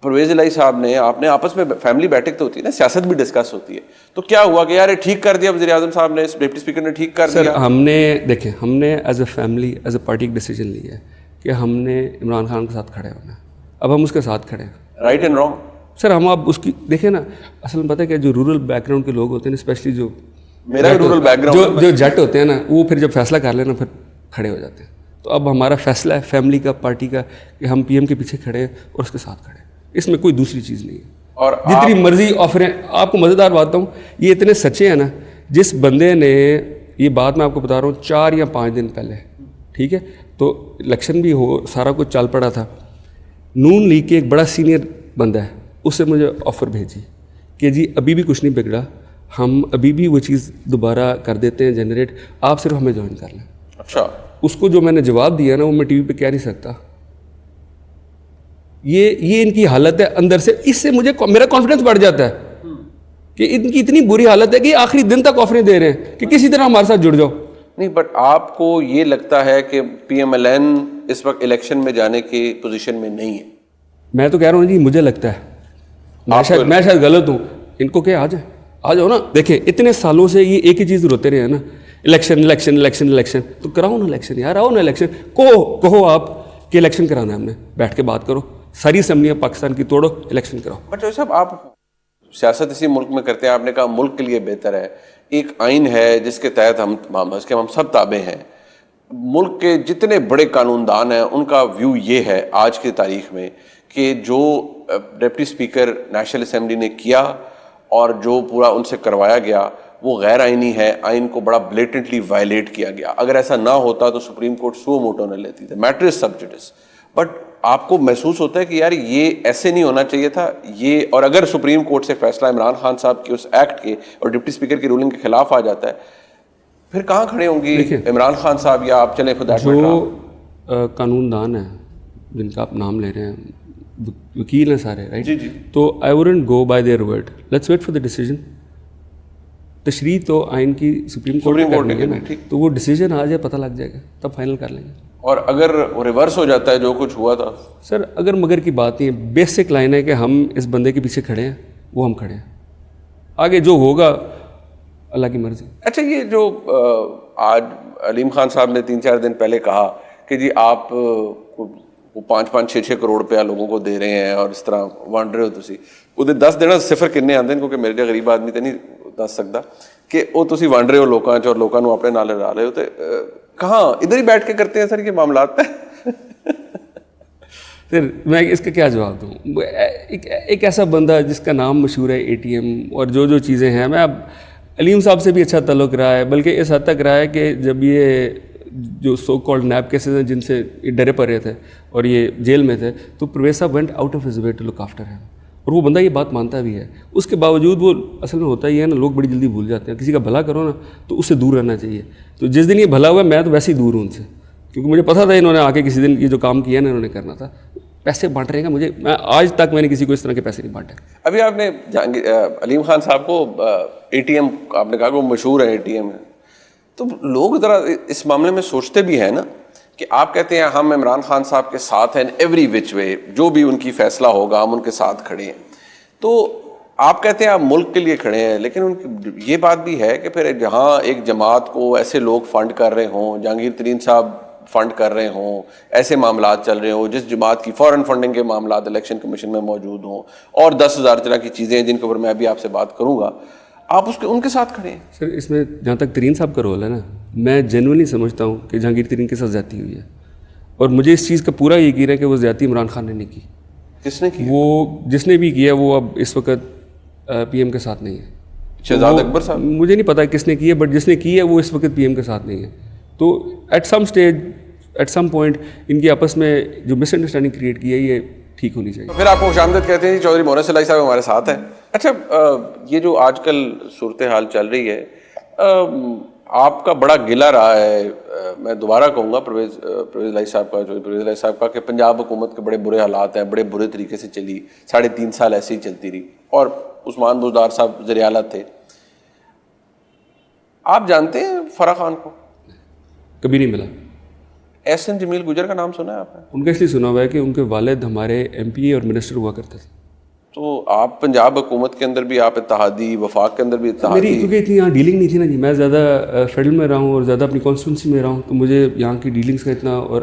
A: پرویز الہی صاحب نے, آپ نے آپس میں فیملی بیٹھک تو ہوتی ہے نا, سیاست بھی ڈسکس ہوتی ہے, تو کیا ہوا کہ یار ٹھیک کر دیا وزیر اعظم صاحب نے, ڈپٹی اسپیکر نے ٹھیک کر دیا؟
B: سر ہم نے دیکھیں, ہم نے as a family as a party ایک ڈیسیجن لیا ہے کہ ہم نے عمران خان کے ساتھ کھڑے ہونا ہے. اب ہم اس کے ساتھ کھڑے ہیں,
A: رائٹ اینڈ رانگ.
B: سر ہم آپ اس کی دیکھیں نا, اصل میں پتہ ہے کہ جو رورل بیک گراؤنڈ کے لوگ ہوتے ہیں نا, اسپیشلی جو
A: میرا رورل بیک گراؤنڈ,
B: جو جٹ ہوتے ہیں نا, وہ پھر جب فیصلہ کر لینا پھر کھڑے ہو جاتے ہیں. تو اب ہمارا فیصلہ ہے فیملی کا, پارٹی کا, کہ ہم پی ایم کے پیچھے کھڑے ہیں اور اس کے ساتھ کھڑے ہیں. اس میں کوئی دوسری چیز نہیں ہے.
A: اور
B: جتنی مرضی آفریں, آپ کو مزیدار بات بتاؤں, یہ اتنے سچے ہیں نا, جس بندے نے یہ بات میں آپ کو بتا رہا ہوں 4 یا 5 دن پہلے, ٹھیک ہے, تو الیکشن بھی ہو, سارا کچھ چل پڑا تھا, نون لیگ کے ایک بڑا سینئر بندہ ہے, اس سے مجھے آفر بھیجی کہ جی ابھی بھی کچھ نہیں بگڑا, ہم ابھی بھی وہ چیز دوبارہ کر دیتے ہیں جنریٹ, آپ صرف ہمیں جوائن کر لیں.
A: اچھا,
B: اس کو جو میں نے جواب دیا نا وہ میں ٹی وی پہ کہہ نہیں سکتا. یہ ان کی حالت ہے اندر سے, اس سے مجھے میرا کانفیڈنس بڑھ جاتا ہے کہ ان کی اتنی بری حالت ہے کہ آخری دن تک آفریں دے رہے ہیں کہ کسی طرح ہمارے ساتھ جڑ جاؤ.
A: نہیں بٹ آپ کو یہ لگتا ہے کہ پی ایم ایل این اس وقت الیکشن میں جانے کی پوزیشن میں نہیں ہے؟
B: میں تو کہہ رہا ہوں جی, مجھے لگتا ہے, میں شاید غلط ہوں. ان کو کہ آ جاؤ نا. دیکھیں اتنے سالوں سے یہ ایک ہی چیز روتے رہے ہیں نا, الیکشن الیکشن الیکشن الیکشن, تو کراؤ نا الیکشن یار, آؤ نا الیکشن, کہو آپ کہ الیکشن کرانا ہے, ہم نے بیٹھ کے بات کرو, ساری اسمبلیاں پاکستان کی توڑو, الیکشن کراؤ.
A: بٹ صاحب آپ سیاست اسی ملک میں کرتے ہیں, آپ نے کہا ملک کے لیے بہتر ہے, ایک آئین ہے جس کے تحت ہم سب تابع ہیں. ملک کے جتنے بڑے قانون دان ہیں ان کا ویو یہ ہے آج کی تاریخ میں کہ جو ڈپٹی اسپیکر نیشنل اسمبلی نے کیا اور جو پورا ان سے کروایا گیا وہ غیر آئینی ہے, آئین کو بڑا بلیٹنٹلی وائلیٹ کیا گیا. اگر ایسا نہ ہوتا تو سپریم کورٹ سو موٹو نہ لیتی تھی, metre is sub Judas. But آپ کو محسوس ہوتا ہے کہ یار یہ ایسے نہیں ہونا چاہیے تھا یہ, اور اگر سپریم کورٹ سے فیصلہ عمران خان صاحب کے اس ایکٹ کے اور ڈپٹی اسپیکر کی رولنگ کے خلاف آ جاتا ہے, پھر کہاں کھڑے ہوں گی عمران خان صاحب یا آپ چلیں خدا
B: جو قانون دان ہیں جن کا آپ نام لے رہے ہیں, وکیل ہیں سارے, رائٹ,
A: جی جی,
B: تو I wouldn't go by their word, let's wait for the decision. تشریح تو آئین کی سپریم کورٹ نے کرنی ہے, تو وہ ڈیسیجن آ جائے پتہ لگ جائے گا, تب فائنل کر لیں گے.
A: اور اگر وہ ریورس ہو جاتا ہے جو کچھ ہوا تھا
B: سر, اگر مگر کی بات نہیں ہے, بیسک لائن ہے کہ ہم اس بندے کے پیچھے کھڑے ہیں, وہ ہم کھڑے ہیں, آگے جو ہوگا اللہ کی مرضی.
A: اچھا, یہ جو آج علیم خان صاحب نے 3-4 دن پہلے کہا کہ جی آپ 5-6 کروڑ روپیہ لوگوں کو دے رہے ہیں اور اس طرح ونڈ رہے ہو, تھی وہ 10 دن صفر کنے آتے ہیں, کیونکہ میرے جو غریب آدمی تو نہیں دس سکتا کہ وہ تھی ونڈ رہے ہو لوگوں اور لوگوں کو اپنے نال لا رہے ہو, تو کہاں ادھر ہی بیٹھ کے کرتے ہیں سر یہ معاملات پہ.
B: سر میں اس کا کیا جواب دوں, ایک ایسا بندہ جس کا نام مشہور ہے ATM اور جو چیزیں ہیں, میں اب علیم صاحب سے بھی اچھا تعلق رہا ہے, بلکہ اس حد تک رہا ہے کہ جب یہ جو سو کالڈ نیب کیسز ہیں جن سے ڈرے پڑ رہے تھے اور یہ جیل میں تھے, تو پرویز صاحب went out of his way to look after him, اور وہ بندہ یہ بات مانتا بھی ہے. اس کے باوجود وہ اصل میں ہوتا ہی ہے نا, لوگ بڑی جلدی بھول جاتے ہیں. کسی کا بھلا کرو نا تو اس سے دور رہنا چاہیے. تو جس دن یہ بھلا ہوا میں تو ویسے ہی دور ہوں ان سے, کیونکہ مجھے پتہ تھا انہوں نے آ کے کسی دن یہ جو کام کیا نا انہوں نے کرنا تھا. پیسے بانٹ رہے ہیں, میں آج تک میں نے کسی کو اس طرح کے پیسے نہیں بانٹے.
A: ابھی آپ نے علیم خان صاحب کو ATM آپ نے کہا کہ وہ مشہور ہے ATM ہے, تو لوگ ذرا اس معاملے میں سوچتے بھی ہیں نا کہ آپ کہتے ہیں ہم عمران خان صاحب کے ساتھ ہیں ایوری وچ وے, جو بھی ان کی فیصلہ ہوگا ہم ان کے ساتھ کھڑے ہیں. تو آپ کہتے ہیں آپ ملک کے لیے کھڑے ہیں, لیکن ان کی یہ بات بھی ہے کہ پھر جہاں ایک جماعت کو ایسے لوگ فنڈ کر رہے ہوں, جہانگیر ترین صاحب فنڈ کر رہے ہوں, ایسے معاملات چل رہے ہوں, جس جماعت کی فورن فنڈنگ کے معاملات الیکشن کمیشن میں موجود ہوں, اور 10,000 طرح کی چیزیں ہیں جن کے اوپر میں ابھی آپ سے بات کروں گا, آپ ان کے ساتھ کھڑے ہیں.
B: سر اس میں جہاں تک ترین صاحب کا رول ہے نا, میں جینوئنلی سمجھتا ہوں کہ جہانگیر ترین کے ساتھ زیادتی ہوئی ہے, اور مجھے اس چیز کا پورا یقین ہے کہ وہ زیادتی عمران خان نے نہیں کی.
A: کس نے کی؟
B: وہ جس نے بھی کیا وہ اب اس وقت PM کے ساتھ نہیں ہے.
A: شہزاد اکبر صاحب,
B: مجھے نہیں پتا کس نے کی ہے, بٹ جس نے کی ہے وہ اس وقت PM کے ساتھ نہیں ہے. تو at some stage at some point ان کی آپس میں جو مس انڈرسٹینڈنگ کریٹ کی ہے یہ ٹھیک ہونی چاہیے.
A: پھر آپ کو خوش آمدید کہتے ہیں. چودھری مونس الہی صاحب ہمارے ساتھ ہیں. اچھا, یہ جو آج کل صورتحال چل رہی ہے, آپ کا بڑا گلہ رہا ہے, میں دوبارہ کہوں گا پرویز الہی صاحب کا, جو پرویز الہی صاحب کا, کہ پنجاب حکومت کے بڑے برے حالات ہیں, بڑے برے طریقے سے چلی, 3.5 سال ایسے ہی چلتی رہی, اور عثمان بزدار صاحب وزیر اعلیٰ تھے. آپ جانتے ہیں فرح خان کو؟
B: کبھی نہیں ملا.
A: احسن جمیل گجر کا نام سنا ہے آپ نے؟
B: ان کا اس لیے سنا ہوا ہے کہ ان کے والد ہمارے MPA اور منسٹر ہوا کرتے تھے.
A: تو آپ پنجاب حکومت کے اندر بھی آپ اتحادی, وفاق کے اندر بھی اتحادی.
B: میری کیونکہ اتنی یہاں ڈیلنگ نہیں تھی نا جی, میں زیادہ فیڈرل میں رہا ہوں اور زیادہ اپنی کانسٹیٹوینسی میں رہا ہوں, تو مجھے یہاں کی ڈیلنگس کا اتنا اور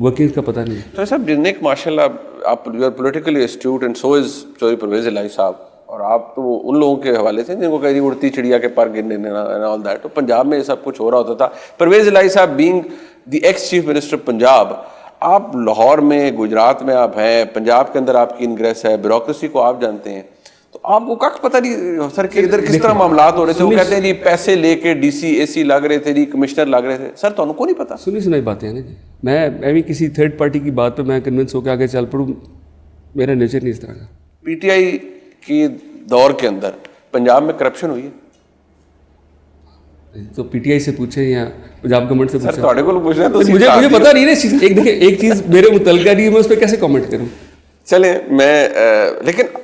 B: ورکنگس کا پتہ نہیں ہے.
A: تو صاحب جن ایک ماشاء اللہ آپ پولیٹیکلی ایسٹیوٹ اینڈ سو از چودھری پرویز الہی صاحب, اور آپ تو ان لوگوں کے حوالے سے جن کو کہیں اڑتی چڑیا کے پر گرنے آل دیٹ, تو پنجاب میں یہ سب کچھ ہو رہا ہوتا تھا. پرویز الہی صاحب being the x chief minister Punjab, آپ لاہور میں, گجرات میں آپ ہیں, پنجاب کے اندر آپ کی انگریس ہے, بیوروکریسی کو آپ جانتے ہیں, تو آپ کو کچھ پتہ نہیں سر کہ ادھر کس طرح معاملات ہو رہے تھے. وہ کہتے ہیں جی پیسے لے کے DC AC لگ رہے تھے جی, کمشنر لگ رہے تھے. سر تو ان کو نہیں پتا,
B: سنی باتیں ہیں نا جی. میں بھی کسی تھرڈ پارٹی کی بات پہ میں کنونس ہو کے آگے چل پڑوں, میرا نیچر نہیں اس طرح کا.
A: PTI کی دور کے اندر پنجاب میں کرپشن ہوئی ہے؟
B: تو PTI سے پوچھیں یا پنجاب گورنمنٹ سے پوچھیں.
A: تھوڑے کو پوچھنا تو
B: مجھے پتا نہیں نا چیز. ایک چیز میرے متعلقہ نہیں ہے, میں اس پہ کیسے کامنٹ کروں.
A: چلیں میں لیکن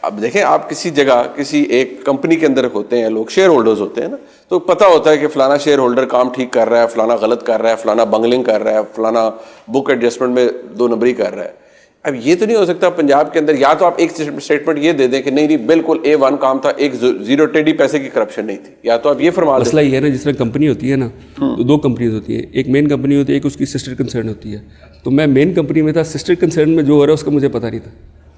A: اب دیکھیں, آپ کسی جگہ کسی ایک کمپنی کے اندر ہوتے ہیں لوگ, شیئر ہولڈرز ہوتے ہیں نا, تو پتہ ہوتا ہے کہ فلانا شیئر ہولڈر کام ٹھیک کر رہا ہے, فلانا غلط کر رہا ہے, فلانا بنگلنگ کر رہا ہے, فلانا بک ایڈجسٹمنٹ میں 2 نمبری کر رہا ہے. اب یہ تو نہیں ہو سکتا پنجاب کے اندر یا تو آپ ایک اسٹیٹمنٹ یہ دے دیں کہ نہیں بالکل A1 کام تھا, ایک 0 ٹیڈی پیسے کی کرپشن نہیں تھی, یا تو آپ یہ فرما دیں.
B: مسئلہ یہ ہے نا, جس طرح کمپنی ہوتی ہے نا, تو 2 کمپنیز ہوتی ہیں, ایک مین کمپنی ہوتی ہے, ایک اس کی سسٹر کنسرن ہوتی ہے. تو میں مین کمپنی میں تھا, سسٹر کنسرن میں جو ہو رہا ہے اس کا مجھے پتہ نہیں تھا.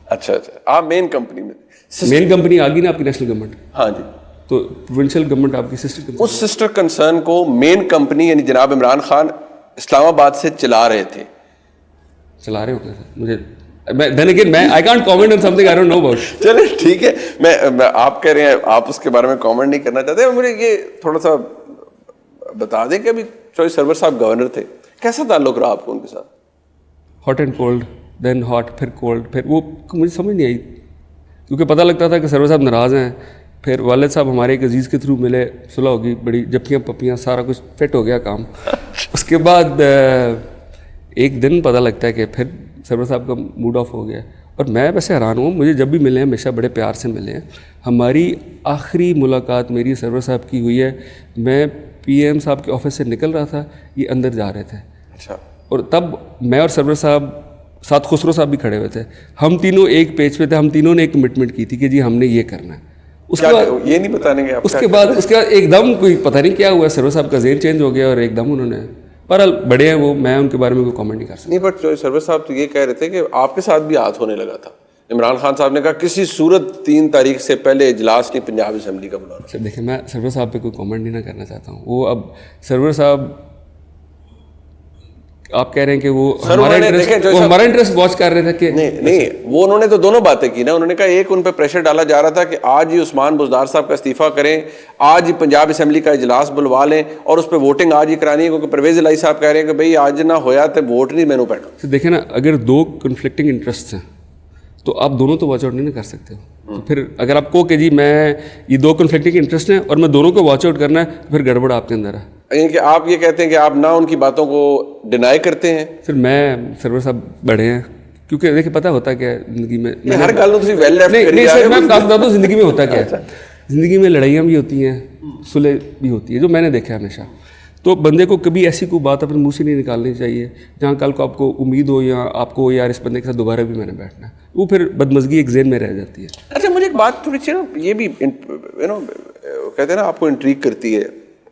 A: اچھا آپ مین کمپنی میں,
B: مین کمپنی آ گئی نا آپ کی نیشنل گورنمنٹ.
A: ہاں جی,
B: تو پروونشل گورنمنٹ آپ کی سسٹر کنسرن,
A: اس سسٹر کنسرن کو مین کمپنی یعنی جناب عمران خان اسلام آباد سے چلا رہے تھے.
B: چلا رہے ہوتے تھے مجھے then again میں I can't comment on something I don't know about.
A: چلے ٹھیک ہے, میں آپ کہہ رہے ہیں آپ اس کے بارے میں کامنٹ نہیں کرنا چاہتے. مجھے یہ تھوڑا سا بتا دیں کہ ابھی چودھری سرور صاحب گورنر تھے, کیسا تعلق رہا آپ کو ان کے ساتھ؟
B: Hot and cold, then hot, پھر کولڈ, پھر وہ مجھے سمجھ نہیں آئی, کیونکہ پتہ لگتا تھا کہ سرور صاحب ناراض ہیں, پھر والد صاحب ہمارے ایک عزیز کے تھرو ملے, صلح ہوگی, بڑی جپیاں پپیاں سارا کچھ فٹ ہو گیا کام. اس کے بعد ایک دن پتہ لگتا ہے کہ پھر سرور صاحب کا موڈ آف ہو گیا. اور میں ویسے حیران ہوں, مجھے جب بھی ملے ہیں ہمیشہ بڑے پیار سے ملے ہیں. ہماری آخری ملاقات میری سرور صاحب کی ہوئی ہے, میں پی ایم صاحب کے آفس سے نکل رہا تھا, یہ اندر جا رہے تھے.
A: اچھا. اور
B: تب میں اور سرور صاحب ساتھ خسرو صاحب بھی کھڑے ہوئے تھے, ہم تینوں ایک پیج پہ تھے, ہم تینوں نے ایک کمٹمنٹ کی تھی کہ جی ہم نے یہ کرنا ہے. اس کے بعد
A: یہ نہیں بتانے گے,
B: اس کے بعد ایک دم کوئی پتہ نہیں کیا ہوا, سرور صاحب کا ذہن چینج ہو گیا اور ایک دم انہوں نے, بہرحال بڑے ہیں وہ, میں ان کے بارے میں کوئی کامنٹ نہیں کر سکتا.
A: نہیں, بٹ سرور صاحب تو یہ کہہ رہے تھے کہ آپ کے ساتھ بھی ہاتھ ہونے لگا تھا. عمران خان صاحب نے کہا کسی صورت 3 تاریخ سے پہلے اجلاس نہیں پنجاب اسمبلی کا بلانا.
B: سر دیکھیں, میں سرور صاحب پہ کوئی کامنٹ نہیں کرنا چاہتا ہوں. وہ اب سرور صاحب آپ کہہ رہے ہیں کہ وہ ہمارا انٹرسٹ واچ کر رہے تھے کہ
A: نہیں, وہ انہوں نے تو دونوں باتیں کی نا. انہوں نے کہا ایک ان پہ پریشر ڈالا جا رہا تھا کہ آج ہی عثمان بزدار صاحب کا استعفیٰ کریں, آج ہی پنجاب اسمبلی کا اجلاس بلوا لیں اور اس پہ ووٹنگ آج ہی کرانی ہے, کیونکہ پرویز الہی صاحب کہہ رہے ہیں کہ بھئی آج نہ ہویا تو ووٹ نہیں مینو پڑنا.
B: دیکھیں نا, اگر 2 کنفلکٹنگ انٹرسٹ ہیں تو آپ دونوں تو واچ آؤٹ نہیں کر سکتے ہو. پھر اگر آپ کو کہ جی میں یہ 2 کنفلکٹنگ انٹرسٹ ہیں اور میں دونوں کو واچ آؤٹ کرنا ہے, پھر گڑبڑ آپ کے اندر ہے.
A: یعنی کہ آپ یہ کہتے ہیں کہ آپ نہ ان کی باتوں کو ڈینائی کرتے ہیں.
B: پھر میں سرور صاحب بڑے ہیں, کیونکہ دیکھیں پتہ ہوتا کیا ہے زندگی میں,
A: ہر گل تسی ویل لیفٹ کری
B: نہیں سر, میں آپ بتا دوں زندگی میں ہوتا کیا ہے. زندگی میں لڑائیاں بھی ہوتی ہیں, صلح بھی ہوتی ہے, جو میں نے دیکھا ہے ہمیشہ. تو بندے کو کبھی ایسی کوئی بات اپنے منہ سے نہیں نکالنی چاہیے جہاں کل کو آپ کو امید ہو یا آپ کو یار اس بندے کے ساتھ دوبارہ بھی میں نے بیٹھنا ہے. وہ پھر بدمزگی ایک ذہن میں رہ جاتی ہے.
A: اچھا, مجھے ایک بات تھوڑی سی نا, یہ بھی کہتے ہیں نا آپ کو انٹریگ کرتی ہے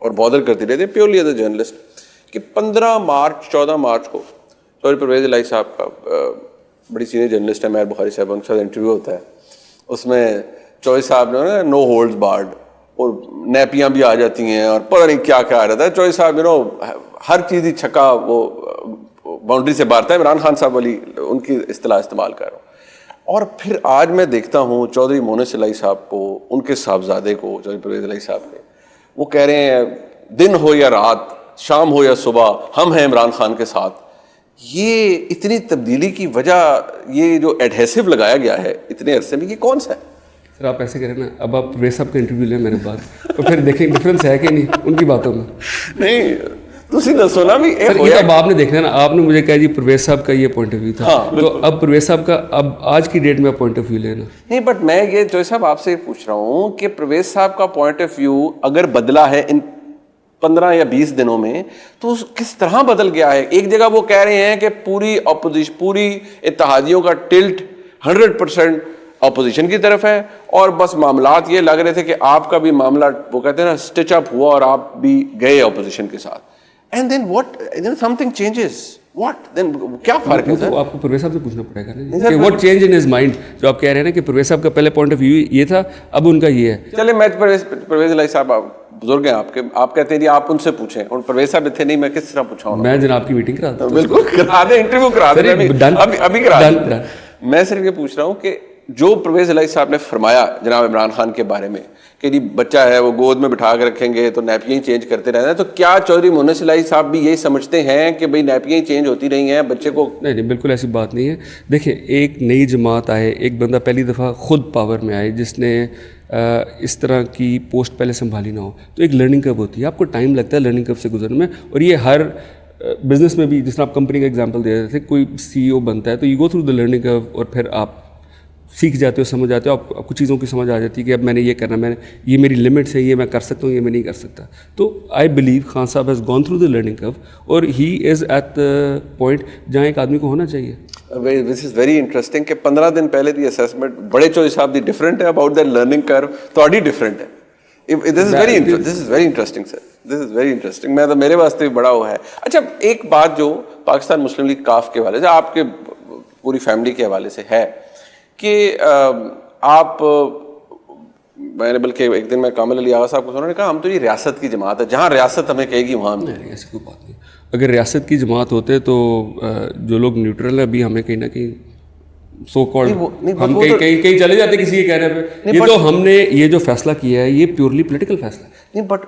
A: اور بادر کرتی رہتی ہے پیورلی ایز اے جرنلسٹ, کہ 15 مارچ 14 مارچ کو پرویز الہی صاحب کا, بڑی سینئر جرنلسٹ ہے, مہر بخاری صاحب, ان کے ساتھ انٹرویو ہوتا ہے. اس میں چوہی صاحب نے نو ہولڈز بارڈ, اور نیپیاں بھی آ جاتی ہیں اور پتہ نہیں کیا کیا آ رہتا ہے. چوہی صاحب ہر چیز ہی چھکا وہ باؤنڈری سے باہر تھا. عمران خان صاحب والی ان کی اصطلاح استعمال کر رہا ہوں. اور پھر آج میں دیکھتا ہوں چودھری مونس الہی صاحب کو, ان کے صاحبزادے کو, چودھری پرویز الہی صاحب کے, وہ کہہ رہے ہیں دن ہو یا رات, شام ہو یا صبح, ہم ہیں عمران خان کے ساتھ. یہ اتنی تبدیلی کی وجہ, یہ جو ایڈہیسو لگایا گیا ہے اتنے عرصے میں, یہ کون سا ہے؟
B: سر آپ ایسے کریں نا, اب آپ پرویز صاحب کا انٹرویو لیں میرے بعد, تو پھر دیکھیں ڈفرینس ہے کہ نہیں ان کی باتوں میں.
A: نہیں تسی دسو نا بھی
B: سر, یہ اب آپ نے دیکھنا نا, آپ نے مجھے کہا جی پرویز صاحب کا یہ پوائنٹ آف ویو تھا, تو اب پرویز صاحب کا اب آج کی ڈیٹ میں پوائنٹ آف ویو لینا.
A: نہیں, بٹ میں یہ جو صاحب آپ سے پوچھ رہا ہوں کہ پرویز صاحب کا پوائنٹ آف ویو اگر بدلا ہے ان 15 یا 20 دنوں میں, تو کس طرح بدل گیا ہے؟ ایک جگہ وہ کہہ رہے ہیں کہ پوری اپوزیشن, پوری اتحادیوں کا ٹلٹ 100% اپوزیشن کی طرف ہے, اور بس معاملات یہ لگ رہے تھے کہ آپ کا بھی معاملہ وہ کہتے ہیں نا اسٹچ اپ ہوا اور آپ بھی گئے اپوزیشن کے ساتھ. And then what, then something changes, what then, کیا فرق ہے؟
B: تو آپ کو پرویز صاحب سے پوچھنا پڑے گا نا کہ what change in his mind, جو آپ کہہ رہے ہیں نا کہ پرویز صاحب کا پہلے پوائنٹ آف ویو یہ تھا, اب ان کا یہ ہے.
A: چلے میں پرویز الہی صاحب بزرگ ہیں آپ کے, آپ کہتے ہیں جی آپ ان سے پوچھیں, اور پرویز صاحب اتنے نہیں, میں کس طرح پوچھاؤں؟
B: میں جناب کی میٹنگ کرا دوں.
A: بالکل کرا دیں, انٹرویو کرا دیں, ابھی کرا دیں. میں صرف یہ پوچھ رہا ہوں کہ جو پرویز الہی صاحب نے فرمایا جناب عمران خان کے بارے میں کہ جی بچہ ہے وہ گود میں بٹھا کے رکھیں گے تو نیپیاں ہی چینج کرتے رہنا ہے, تو کیا چودھری مونس الہی صاحب بھی یہی سمجھتے ہیں کہ بھئی نیپیاں ہی چینج ہوتی رہی ہیں بچے کو؟
B: نہیں, بالکل ایسی بات نہیں ہے. دیکھیں, ایک نئی جماعت آئے, ایک بندہ پہلی دفعہ خود پاور میں آئے جس نے اس طرح کی پوسٹ پہلے سنبھالی نہ ہو, تو ایک لرننگ کرو ہوتی ہے, آپ کو ٹائم لگتا ہے لرننگ کرو سے گزرنے میں. اور یہ ہر بزنس میں بھی, جس طرح آپ کمپنی کا ایگزامپل دے رہے تھے, کوئی سی ای او بنتا ہے تو you go through the learning curve, اور پھر آپ سیکھ جاتے ہو, سمجھ جاتے ہو, آپ کو چیزوں کی سمجھ آ جاتی ہے کہ اب میں نے یہ کرنا, میں نے یہ میری لمٹس ہے, یہ میں کر سکتا ہوں, یہ میں نہیں کر سکتا. تو آئی بلیو خان صاحب has gone through the learning curve, اور he is at the point جہاں ایک آدمی کو ہونا چاہیے.
A: دس از ویری انٹرسٹنگ کہ 15 دن پہلے دی اسیسمنٹ بڑے چوہی صاحب دی ڈفرینٹ ہے اباؤٹ دا لرننگ کرو, تھوڑی ڈفرینٹ ہے. This is very interesting sir, this is very interesting. میں تو میرے واسطے بھی بڑا وہ ہے. اچھا, ایک بات جو پاکستان مسلم لیگ کاف کے حوالے سے, آپ کے پوری فیملی کے حوالے سے ہے کہ آپ, میں نے بلکہ ایک دن میں کامل علی آغا صاحب کو انہوں نے کہا ہم تو یہ ریاست کی جماعت ہے, جہاں ریاست ہمیں کہے گی وہاں.
B: نہیں, ایسی کوئی بات نہیں. اگر ریاست کی جماعت ہوتے تو جو لوگ نیوٹرل ہیں ابھی ہمیں کہیں نہ کہیں سو کالڈ ہم کہیں چلے جاتے کسی کے کہنے پہ. یہ تو ہم نے یہ جو فیصلہ کیا ہے یہ پیورلی پولیٹیکل فیصلہ ہے. نہیں,
A: بٹ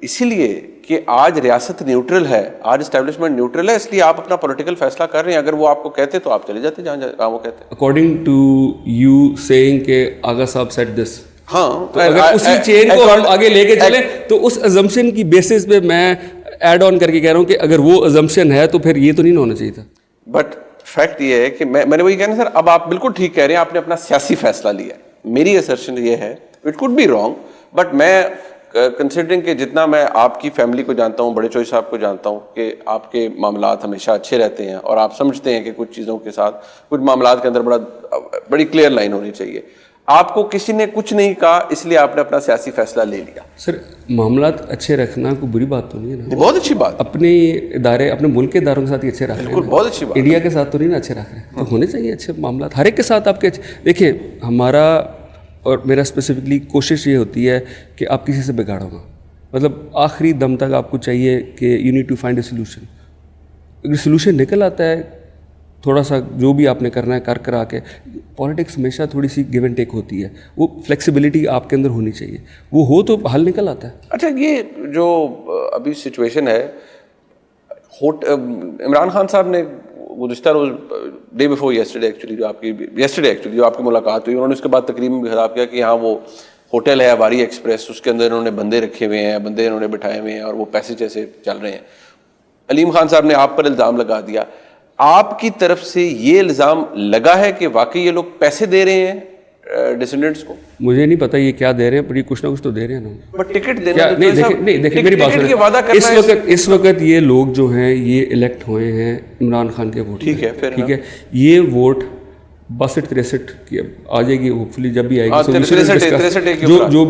A: اسی لیے کہ آج ریاست نیوٹرل ہے, آج اسٹیبلشمنٹ نیوٹرل ہے, اس لیے آپ اپنا پولیٹیکل فیصلہ کر رہے ہیں. اگر وہ آپ کو کہتے تو آپ چلے جاتے جہاں وہ کہتے.
B: اکارڈنگ ٹو یو سیئنگ کہ آغا صاحب سیٹ دس,
A: ہاں
B: تو اگر اسی چین کو ہم آگے لے کے چلیں تو اس ازمپشن کی بیسس پہ میں ایڈ آن کر کے کہہ رہا ہوں کہ اگر وہ ازمپشن ہے تو پھر یہ تو نہیں ہونا چاہیے تھا.
A: بٹ فیکٹ یہ ہے کہ میں نے وہی کہنا سر, اب آپ بالکل ٹھیک کہہ رہے ہیں, آپ نے اپنا سیاسی فیصلہ لیا ہے. میری اسرشن یہ ہے, it could be wrong, but میں کنسیڈرنگ کہ جتنا میں آپ کی فیملی کو جانتا ہوں, بڑے چوئی صاحب کو جانتا ہوں, کہ آپ کے معاملات ہمیشہ اچھے رہتے ہیں اور آپ سمجھتے ہیں کہ کچھ چیزوں کے ساتھ کچھ معاملات کے اندر بڑی کلیئر لائن ہونی چاہیے. آپ کو کسی نے کچھ نہیں کہا, اس لیے آپ نے اپنا سیاسی فیصلہ لے لیا.
B: سر معاملات اچھے رکھنا کوئی بری بات تو نہیں ہے نا.
A: بہت اچھی بات.
B: اپنے ادارے, اپنے ملک کے اداروں کے ساتھ اچھے رکھ رہے ہیں,
A: بہت اچھی بات.
B: انڈیا کے ساتھ تو نہیں نا اچھے رکھ رہے ہیں, تو ہونے چاہیے اچھے معاملات ہر ایک کے ساتھ آپ کے. دیکھیں ہمارا اور میرا اسپیسیفکلی کوشش یہ ہوتی ہے کہ آپ کسی سے بگاڑو نا, مطلب آخری دم تک آپ کو چاہیے کہ you need to find a solution. اگر سولوشن نکل آتا ہے, تھوڑا سا جو بھی آپ نے کرنا ہے کرا کے, پالیٹکس ہمیشہ تھوڑی سی گیو اینڈ ٹیک ہوتی ہے, وہ فلیکسیبلٹی آپ کے اندر ہونی چاہیے, وہ ہو تو حل نکل آتا ہے.
A: اچھا یہ جو ابھی سچویشن ہے, عمران خان صاحب نے گزشتہ روز ڈے بیفور یسٹرڈے ایکچولی جو آپ کی ملاقات ہوئی, انہوں نے اس کے بعد تقریب میں بھی خطاب کیا کہ ہاں وہ ہوٹل ہے اواری ایکسپریس, اس کے اندر انہوں نے بندے رکھے ہوئے ہیں, بندے انہوں نے بٹھائے ہوئے ہیں اور وہ پیسے جیسے چل رہے ہیں. علیم خان صاحب نے آپ پر الزام لگا دیا. آپ کی طرف سے یہ الزام لگا ہے کہ واقعی یہ لوگ پیسے دے رہے ہیں ڈسینڈنٹس کو؟
B: مجھے نہیں پتا یہ کیا دے رہے ہیں, پر یہ کچھ نہ کچھ تو دے رہے ہیں نا.
A: بٹ ٹکٹ دینا
B: نہیں دیکھیں میری بات سنیں, اس وقت یہ لوگ جو ہیں یہ الیکٹ ہوئے ہیں عمران خان کے ووٹ. ٹھیک ہے, یہ ووٹ 62-63 کی آ جائے گی ہوپ فلی, جب بھی آئے گی جو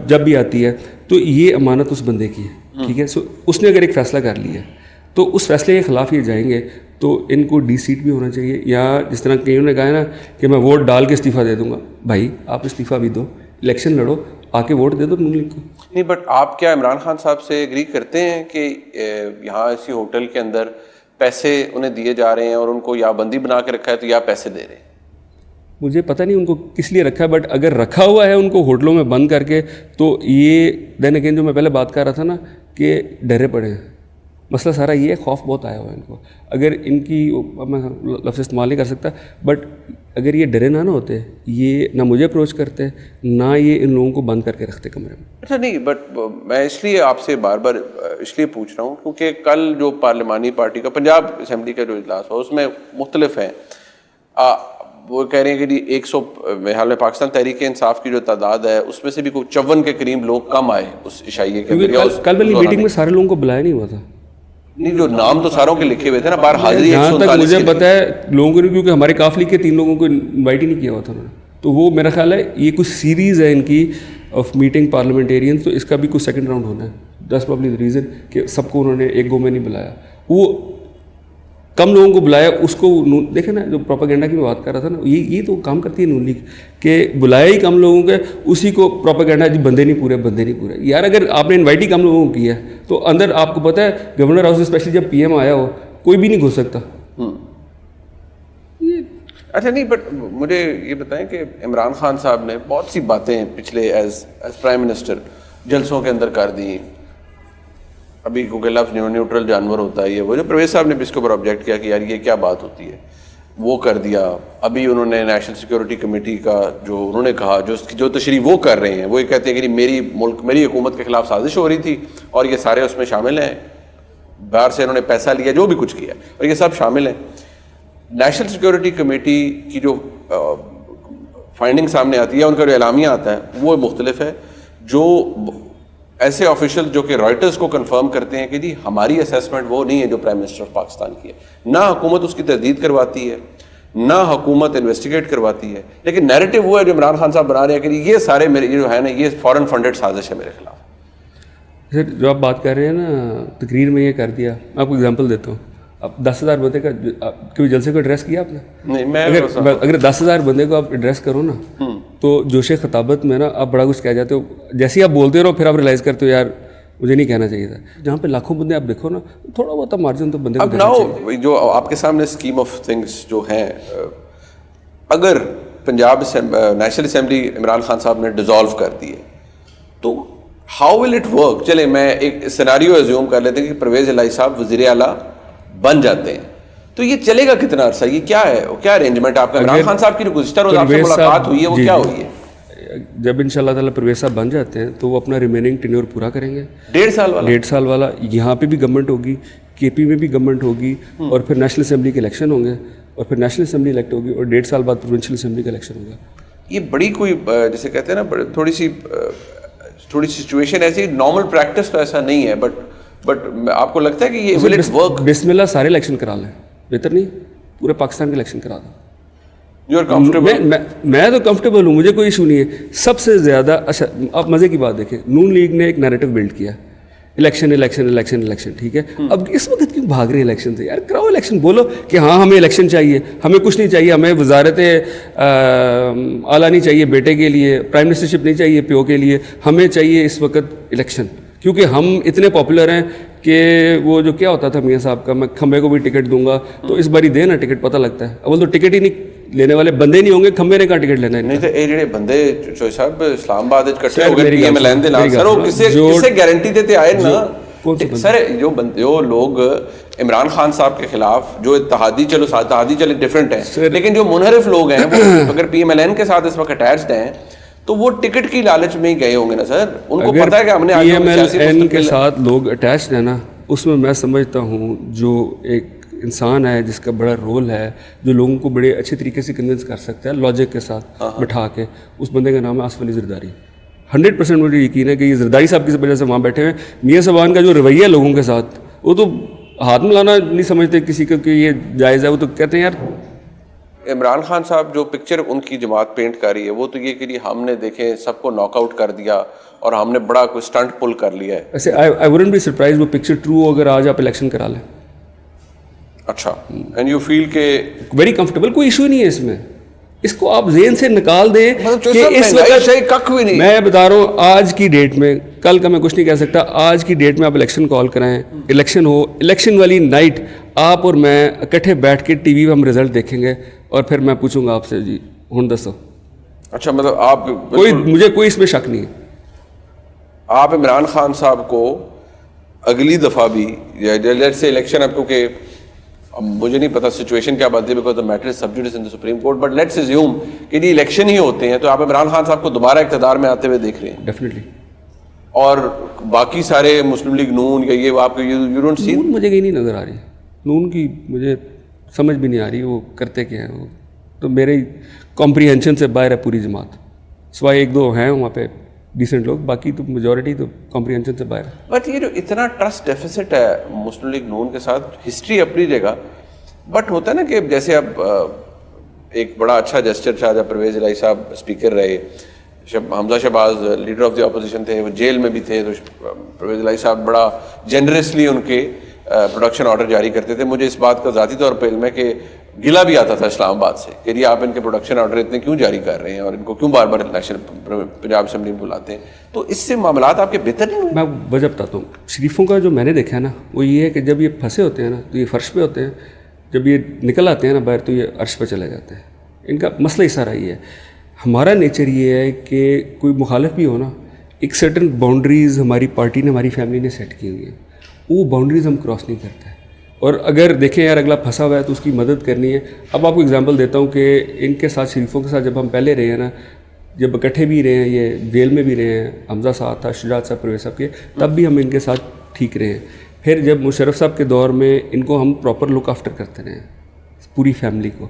B: جب بھی آتی ہے, تو یہ امانت اس بندے کی ہے. ٹھیک ہے, سو اس نے اگر ایک فیصلہ کر لیا تو اس فیصلے کے خلاف یہ جائیں گے, تو ان کو ڈی سیٹ بھی ہونا چاہیے, یا جس طرح کئیوں نے کہا ہے نا کہ میں ووٹ ڈال کے استعفیٰ دے دوں گا. بھائی آپ استعفیٰ بھی دو, الیکشن لڑو, آ کے ووٹ دے دو نون لیگ کو.
A: نہیں بٹ آپ کیا عمران خان صاحب سے ایگری کرتے ہیں کہ یہاں اسی ہوٹل کے اندر پیسے انہیں دیے جا رہے ہیں اور ان کو یا بندی بنا کے رکھا ہے تو یا پیسے دے رہے ہیں؟
B: مجھے پتہ نہیں ان کو کس لیے رکھا ہے, بٹ اگر رکھا ہوا ہے ان کو ہوٹلوں میں بند کر کے, تو یہ دین اگین جو میں پہلے بات کر رہا تھا نا کہ ڈرے پڑے ہیں. مسئلہ سارا یہ ہے, خوف بہت آیا ہوا ہے ان کو. اگر ان کی, میں لفظ استعمال نہیں کر سکتا, بٹ اگر یہ ڈرے نہ ہوتے, یہ نہ مجھے اپروچ کرتے, نہ یہ ان لوگوں کو بند کر کے رکھتے کمرے میں.
A: اچھا نہیں, بٹ میں اس لیے آپ سے بار بار اس لیے پوچھ رہا ہوں کیونکہ کل جو پارلیمانی پارٹی کا پنجاب اسمبلی کا جو اجلاس ہوا اس میں مختلف ہیں. وہ کہہ رہے ہیں کہ جی 100 حال میں پاکستان تحریک انصاف کی جو تعداد ہے اس میں سے بھی کوئی 54 کے قریب لوگ کم آئے اس عشائیے کے اندر.
B: کل والی میٹنگ میں سارے لوگوں کو بلایا نہیں ہوا تھا.
A: نہیں, جو نام تو ساروں کے لکھے ہوئے تھے نا, باہر حاضری.
B: جہاں تک مجھے پتا ہے لوگوں نے, کیونکہ ہمارے قافلے کے 3 لوگوں کو انوائٹ ہی نہیں کیا ہوا تھا انہوں نے, تو وہ میرا خیال ہے یہ کچھ سیریز ہے ان کی آف میٹنگ پارلیمنٹیرین, تو اس کا بھی کچھ سیکنڈ راؤنڈ ہونا ہے. دیٹس پرابلی دی ریزن کہ سب کو انہوں نے ایک گو میں نہیں بلایا. وہ کم لوگوں کو بلایا, اس کو دیکھیں نا, جو پروپیگنڈا کی میں بات کر رہا تھا نا, یہ تو کام کرتی ہے نون لیگ کہ بلایا ہی کم لوگوں کے, اسی کو پروپیگنڈا جی بندے نہیں پورے. یار اگر آپ نے انوائٹ ہی کم لوگوں کو کیا ہے تو اندر آپ کو پتہ ہے گورنر ہاؤس اسپیشلی جب پی ایم آیا ہو, کوئی بھی نہیں گھس سکتا.
A: اچھا نہیں, بٹ مجھے یہ بتائیں کہ عمران خان صاحب نے بہت سی باتیں پچھلے ایز پرائم منسٹر جلسوں کے اندر کر دیں. ابھی کیونکہ لفظ نیوٹرل جانور ہوتا ہے, یہ وہ جو پرویز صاحب نے بھی اس کے اوپر آبجیکٹ کیا کہ یار یہ کیا بات ہوتی ہے, وہ کر دیا. ابھی انہوں نے نیشنل سیکورٹی کمیٹی کا جو انہوں نے کہا, جو تشریح وہ کر رہے ہیں, وہ یہ کہتے ہیں کہ میری حکومت کے خلاف سازش ہو رہی تھی اور یہ سارے اس میں شامل ہیں, باہر سے انہوں نے پیسہ لیا, جو بھی کچھ کیا, اور یہ سب شامل ہیں. نیشنل سیکورٹی کمیٹی کی جو فائنڈنگ سامنے آتی ہے, ان کا جو اعلامیہ آتا ہے وہ مختلف ہے. جو ایسے آفیشل جو کہ رائٹرز کو کنفرم کرتے ہیں کہ جی ہماری اسیسمنٹ وہ نہیں ہے جو پرائم منسٹر آف پاکستان کی ہے, نہ حکومت اس کی تردید کرواتی ہے, نہ حکومت انویسٹیگیٹ کرواتی ہے, لیکن نیریٹو وہ ہے جو عمران خان صاحب بنا رہے ہیں کہ یہ سارے میرے جو ہے نا یہ فورن فنڈڈ سازش ہے میرے خلاف.
B: سر جو آپ بات کر رہے ہیں نا, تقریر میں یہ کر دیا, میں آپ کو اگزامپل دیتا ہوں. اب 10,000 بندے کا کبھی جلسے کو ایڈریس کیا آپ نے؟
A: نہیں, میں
B: اگر 10,000 بندے کو آپ ایڈریس کرو نا, تو جوش خطابت میں نا آپ بڑا کچھ کہہ جاتے ہو, جیسے ہی آپ بولتے رہو پھر آپ ریلائز کرتے ہو یار مجھے نہیں کہنا چاہیے تھا. جہاں پہ لاکھوں بندے آپ دیکھو نا, تھوڑا بہت مارجن تو بندے کو دینا چاہیے.
A: جو آپ کے سامنے اسکیم آف تھنگس جو ہیں, اگر پنجاب نیشنل اسمبلی عمران خان صاحب نے ڈیزالو کر دی ہے تو ہاؤ ول اٹ ورک؟ چلے میں ایک سیناریو ایزیوم کر لیتے ہیں کہ پرویز الہی صاحب وزیر اعلیٰ بن جاتے ہیں, تو یہ چلے گا کتنا عرصہ؟ یہ کیا ہے, کیا ارینجمنٹ آپ کا؟ عمران خان صاحب کی جو گزشتہ روز آپ سے ملاقات ہوئی ہے وہ کیا ہوئی ہے؟
B: جب انشاءاللہ تعالیٰ پرویز صاحب بن جاتے ہیں تو وہ اپنا ریمیننگ ٹینیور پورا کریں گے.
A: 1.5 سال والا
B: 1.5 سال والا. یہاں پہ بھی گورنمنٹ ہوگی, کے پی میں بھی گورنمنٹ ہوگی, اور پھر نیشنل اسمبلی کے الیکشن ہوں گے, اور پھر نیشنل اسمبلی الیکٹ ہوگی, اور 1.5 سال بعد پروونشل اسمبلی کا الیکشن ہوگا.
A: یہ بڑی کوئی جیسے کہتے ہیں نا تھوڑی سی سچویشن ایسی, نارمل پریکٹس تو ایسا نہیں ہے, بٹ آپ کو لگتا ہے کہ یہ ول اٹ ورک؟
B: بسم اللہ سارے الیکشن کرا لیں, بہتر نہیں پورے پاکستان کے الیکشن کرا دیں.
A: You are comfortable?
B: میں تو کمفرٹیبل ہوں, مجھے کوئی ایشو نہیں ہے. سب سے زیادہ اچھا آپ مزے کی بات دیکھیں, نون لیگ نے ایک نیریٹو بلڈ کیا, الیکشن الیکشن الیکشن الیکشن, ٹھیک ہے. اب اس وقت کیوں بھاگ رہے ہیں الیکشن سے؟ یار کراؤ الیکشن, بولو کہ ہاں ہمیں الیکشن چاہیے, ہمیں کچھ نہیں چاہیے, ہمیں وزارت اعلیٰ نہیں چاہیے بیٹے کے لیے, پرائم منسٹرشپ نہیں چاہیے پیو کے لیے, ہمیں چاہیے اس وقت الیکشن. کیونکہ ہم اتنے پاپولر ہیں کہ وہ جو کیا ہوتا تھا میاں صاحب کا, میں کھمبے کو بھی ٹکٹ دوں گا, تو اس باری دے نا ٹکٹ, پتہ لگتا ہے. اول تو ٹکٹ ہی نہیں لینے والے بندے نہیں ہوں گے, کھمبے نے کہاں ٹکٹ لینا ہے.
A: نہیں تو یہ جڑے بندے چوئی صاحب اسلام آباد اکٹھے ہو گئے پی ایم ایل این دے نال, سر وہ کسے گارنٹی دیتے آئے نا سر؟ جو لوگ عمران خان صاحب کے خلاف جو اتحادی چلے ڈفرینٹ ہیں, لیکن جو منحرف لوگ ہیں وہ اگر پی ایم ایل این کے ساتھ اس وقت اٹیچڈ ہیں تو وہ ٹکٹ کی لالچ میں ہی گئے ہوں گے نا سر. ان کو پتہ ہے کہ ہم نے
B: پی ایم ایل این کے ساتھ لوگ اٹیچڈ ہیں نا, اس میں سمجھتا ہوں جو ایک انسان ہے جس کا بڑا رول ہے, جو لوگوں کو بڑے اچھے طریقے سے کنونس کر سکتا ہے لاجک کے ساتھ بٹھا کے, اس بندے کا نام ہے آصف علی زرداری. 100% مجھے یقین ہے کہ یہ زرداری صاحب کی وجہ سے وہاں بیٹھے ہوئے. میاں صاحبان کا جو رویہ لوگوں کے ساتھ, وہ تو ہاتھ میں لانا نہیں سمجھتے کسی کو کہ یہ جائز ہے. وہ تو کہتے ہیں یار
A: عمران خان صاحب جو پکچر ان کی جماعت پینٹ کر رہی ہے وہ تو یہ کہ ہم نے دیکھیں سب کو ناک آؤٹ کر دیا اور ہم نے بڑا کوئی اسٹنٹ پل کر لیا ہے.
B: ایسے آئی ووڈنٹ بی سرپرائز وہ پکچر ٹرو ہو اگر آج آپ الیکشن کرا لیں.
A: اچھا, اینڈ یو فیل کہ
B: ویری کمفرٹیبل, کوئی ایشو نہیں ہے اس میں. اس کو آپ ذہن سے نکال دیں کہ اس وقت
A: کک بھی نہیں.
B: میں بتا رہا ہوں آج کی ڈیٹ میں, کل کا میں کچھ نہیں کہہ سکتا, آج کی ڈیٹ میں آپ الیکشن کال کرائیں, الیکشن ہو, الیکشن والی نائٹ آپ اور میں اکٹھے بیٹھ کے ٹی وی پہ ہم رزلٹ دیکھیں گے, اور پھر میں پوچھوں گا آپ سے جی ہوں دسو.
A: اچھا, مطلب آپ
B: مجھے کوئی اس میں شک نہیں ہے.
A: آپ عمران خان صاحب کو اگلی دفعہ بھی لیٹ سے الیکشن, اب کیونکہ مجھے نہیں پتا سچویشن کیا بنتی ہے because the matter is sub judice in the Supreme Court, but let's assume کہ یہ الیکشن ہی ہوتے ہیں, تو آپ عمران خان صاحب کو دوبارہ اقتدار میں آتے ہوئے دیکھ رہے ہیں؟
B: ڈیفینیٹلی.
A: اور باقی سارے مسلم لیگ نون یا یہ آپ کو یو ڈونٹ سی؟
B: مجھے کہیں نہیں نظر آ رہی نون کی, مجھے سمجھ بھی نہیں آ رہی وہ کرتے کیا ہیں. وہ تو میرے کمپریہنشن سے باہر ہے پوری جماعت, سوائے ایک دو ہیں وہاں پہ ڈیسنٹ لوگ, باقی تو میجورٹی تو کمپریہنشن سے باہر ہے.
A: بٹ یہ جو اتنا ٹرسٹ ڈیفیسٹ ہے مسلم لیگ نون کے ساتھ, ہسٹری اپنی جگہ, بٹ ہوتا ہے نا کہ جیسے اب ایک بڑا اچھا جسچر تھا جب پرویز الہی صاحب اسپیکر رہے, Hamza Shehbaz leader of the opposition تھے, وہ جیل میں بھی تھے, تو پرویز الہی صاحب بڑا جنرسلی ان کے پروڈکشن آرڈر جاری کرتے تھے. مجھے اس بات کا ذاتی طور پہ علم ہے کہ گلا بھی آتا تھا اسلام آباد سے کہ یہ آپ ان کے پروڈکشن آرڈر اتنے کیوں جاری کر رہے ہیں اور ان کو کیوں بار بار نیشنل پنجاب اسمبلی میں بلاتے ہیں. تو اس سے معاملات آپ کے بہتر نہیں ہوئے؟
B: میں وجہ بتاتا ہوں. شریفوں کا جو میں نے دیکھا ہے نا, وہ یہ ہے کہ جب یہ پھنسے ہوتے ہیں نا تو یہ فرش پہ ہوتے ہیں, جب یہ نکل آتے ہیں نا باہر تو یہ عرش پہ چلے جاتے ہیں. ان کا مسئلہ ہی سارا یہ ہے. ہمارا نیچر یہ ہے کہ کوئی مخالف بھی ہو نا, ایک سرٹن باؤنڈریز ہماری پارٹی نے, ہماری فیملی نے سیٹ کی ہوئی ہیں, وہ باؤنڈریز ہم کراس نہیں کرتے. اور اگر دیکھیں یار اگلا پھنسا ہوا ہے تو اس کی مدد کرنی ہے. اب آپ کو اگزامپل دیتا ہوں کہ ان کے ساتھ, شریفوں کے ساتھ جب ہم پہلے رہے ہیں نا, جب اکٹھے بھی رہے ہیں, یہ جیل میں بھی رہے ہیں, حمزہ صاحب تھا, شجاعت صاحب, پرویز صاحب کے, تب بھی ہم ان کے ساتھ ٹھیک رہے ہیں. پھر جب مشرف صاحب کے دور میں ان کو ہم پراپر لک آفٹر کرتے رہے ہیں پوری فیملی کو.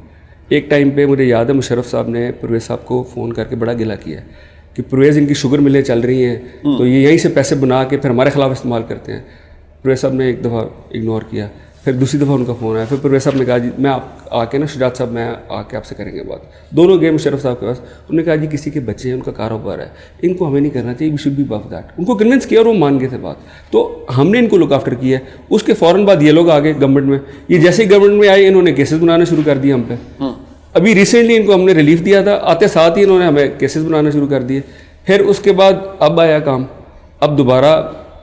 B: ایک ٹائم پہ مجھے یاد ہے مشرف صاحب نے پرویز صاحب کو فون کر کے بڑا گلا کیا کہ پرویز ان کی شوگر ملیں چل رہی ہیں تو یہ یہیں سے پیسے بنا کے پھر ہمارے خلاف استعمال کرتے ہیں. پرویز صاحب نے ایک دفعہ اگنور کیا, پھر دوسری دفعہ ان کا فون آیا, پھر پرویز صاحب نے کہا جی میں آ کے نا شجاعت صاحب میں آ کے آپ سے کریں گے بات. دونوں گئے مشرف صاحب کے پاس, انہوں نے کہا جی کسی کے بچے ہیں, ان کا کاروبار ہے, ان کو ہمیں نہیں کرنا چاہیے, we should be above that. ان کو کنونس کیا اور وہ مان گئے تھے بات. تو ہم نے ان کو لک آفٹر کیا ہے. اس کے فوراً بعد یہ لوگ آ گئے گورنمنٹ میں. یہ جیسے ہی گورنمنٹ میں آئے انہوں نے کیسز بنانا شروع کر دیا ہم پہ. ابھی ریسنٹلی ان کو ہم نے ریلیف دیا تھا, آتے ساتھ ہی انہوں نے ہمیں کیسز بنانا شروع کر دیے. پھر اس کے بعد اب آیا کام, اب دوبارہ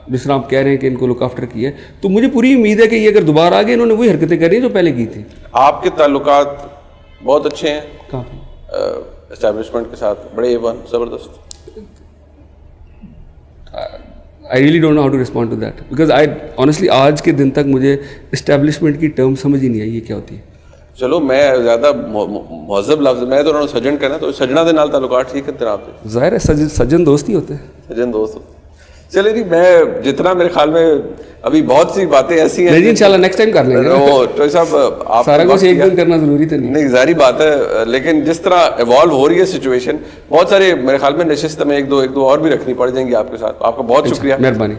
B: جس طرح آپ کہہ رہے ہیں کہ ان کو لک آفٹر کیا ہے, تو مجھے پوری امید ہے کہ یہ اگر دوبارہ آ گئے انہوں نے وہی حرکتیں کری ہیں جو پہلے کی تھی.
A: آپ کے تعلقات بہت اچھے ہیں
B: کافی
A: اسٹیبلشمنٹ کے ساتھ, بڑے ایوان زبردست.
B: I really don't know how to respond to that because I honestly آج کے دن تک مجھے اسٹیبلشمنٹ کی ٹرم سمجھ ہی نہیں آئی یہ کیا ہوتی ہے.
A: ਚਲੋ ਮੈਂ ਜ਼ਿਆਦਾ ਮਹਜ਼ਬ ਲਫ਼ਜ਼ ਮੈਂ ਤਾਂ ਉਹਨਾਂ ਨੂੰ ਸੱਜਣ ਕਹਿਣਾ, ਤਾਂ ਸੱਜਣਾ ਦੇ ਨਾਲ ਤਾਲੁਕਾਤ ਠੀਕ ਹੈ ਜਨਾਬ ਦੇ?
B: ظاہر ہے سجن دوست ہی ہوتے ہیں.
A: سجن دوست. چلے جی میں جتنا میرے خیال میں ابھی بہت سی باتیں ایسی ہیں
B: نہیں انشاءاللہ نیکسٹ ٹائم کر لیں گے.
A: ٹوئی صاحب آپ
B: سارا کچھ ایک دن کرنا ضروری تو نہیں.
A: ظاہری بات ہے, لیکن جس طرح ایوالو ہو رہی ہے سچویشن, بہت سارے میرے خیال میں نشست میں ایک دو اور بھی رکھنی پڑ جائیں گی آپ کے ساتھ. آپ کا بہت شکریہ.
B: مہربانی.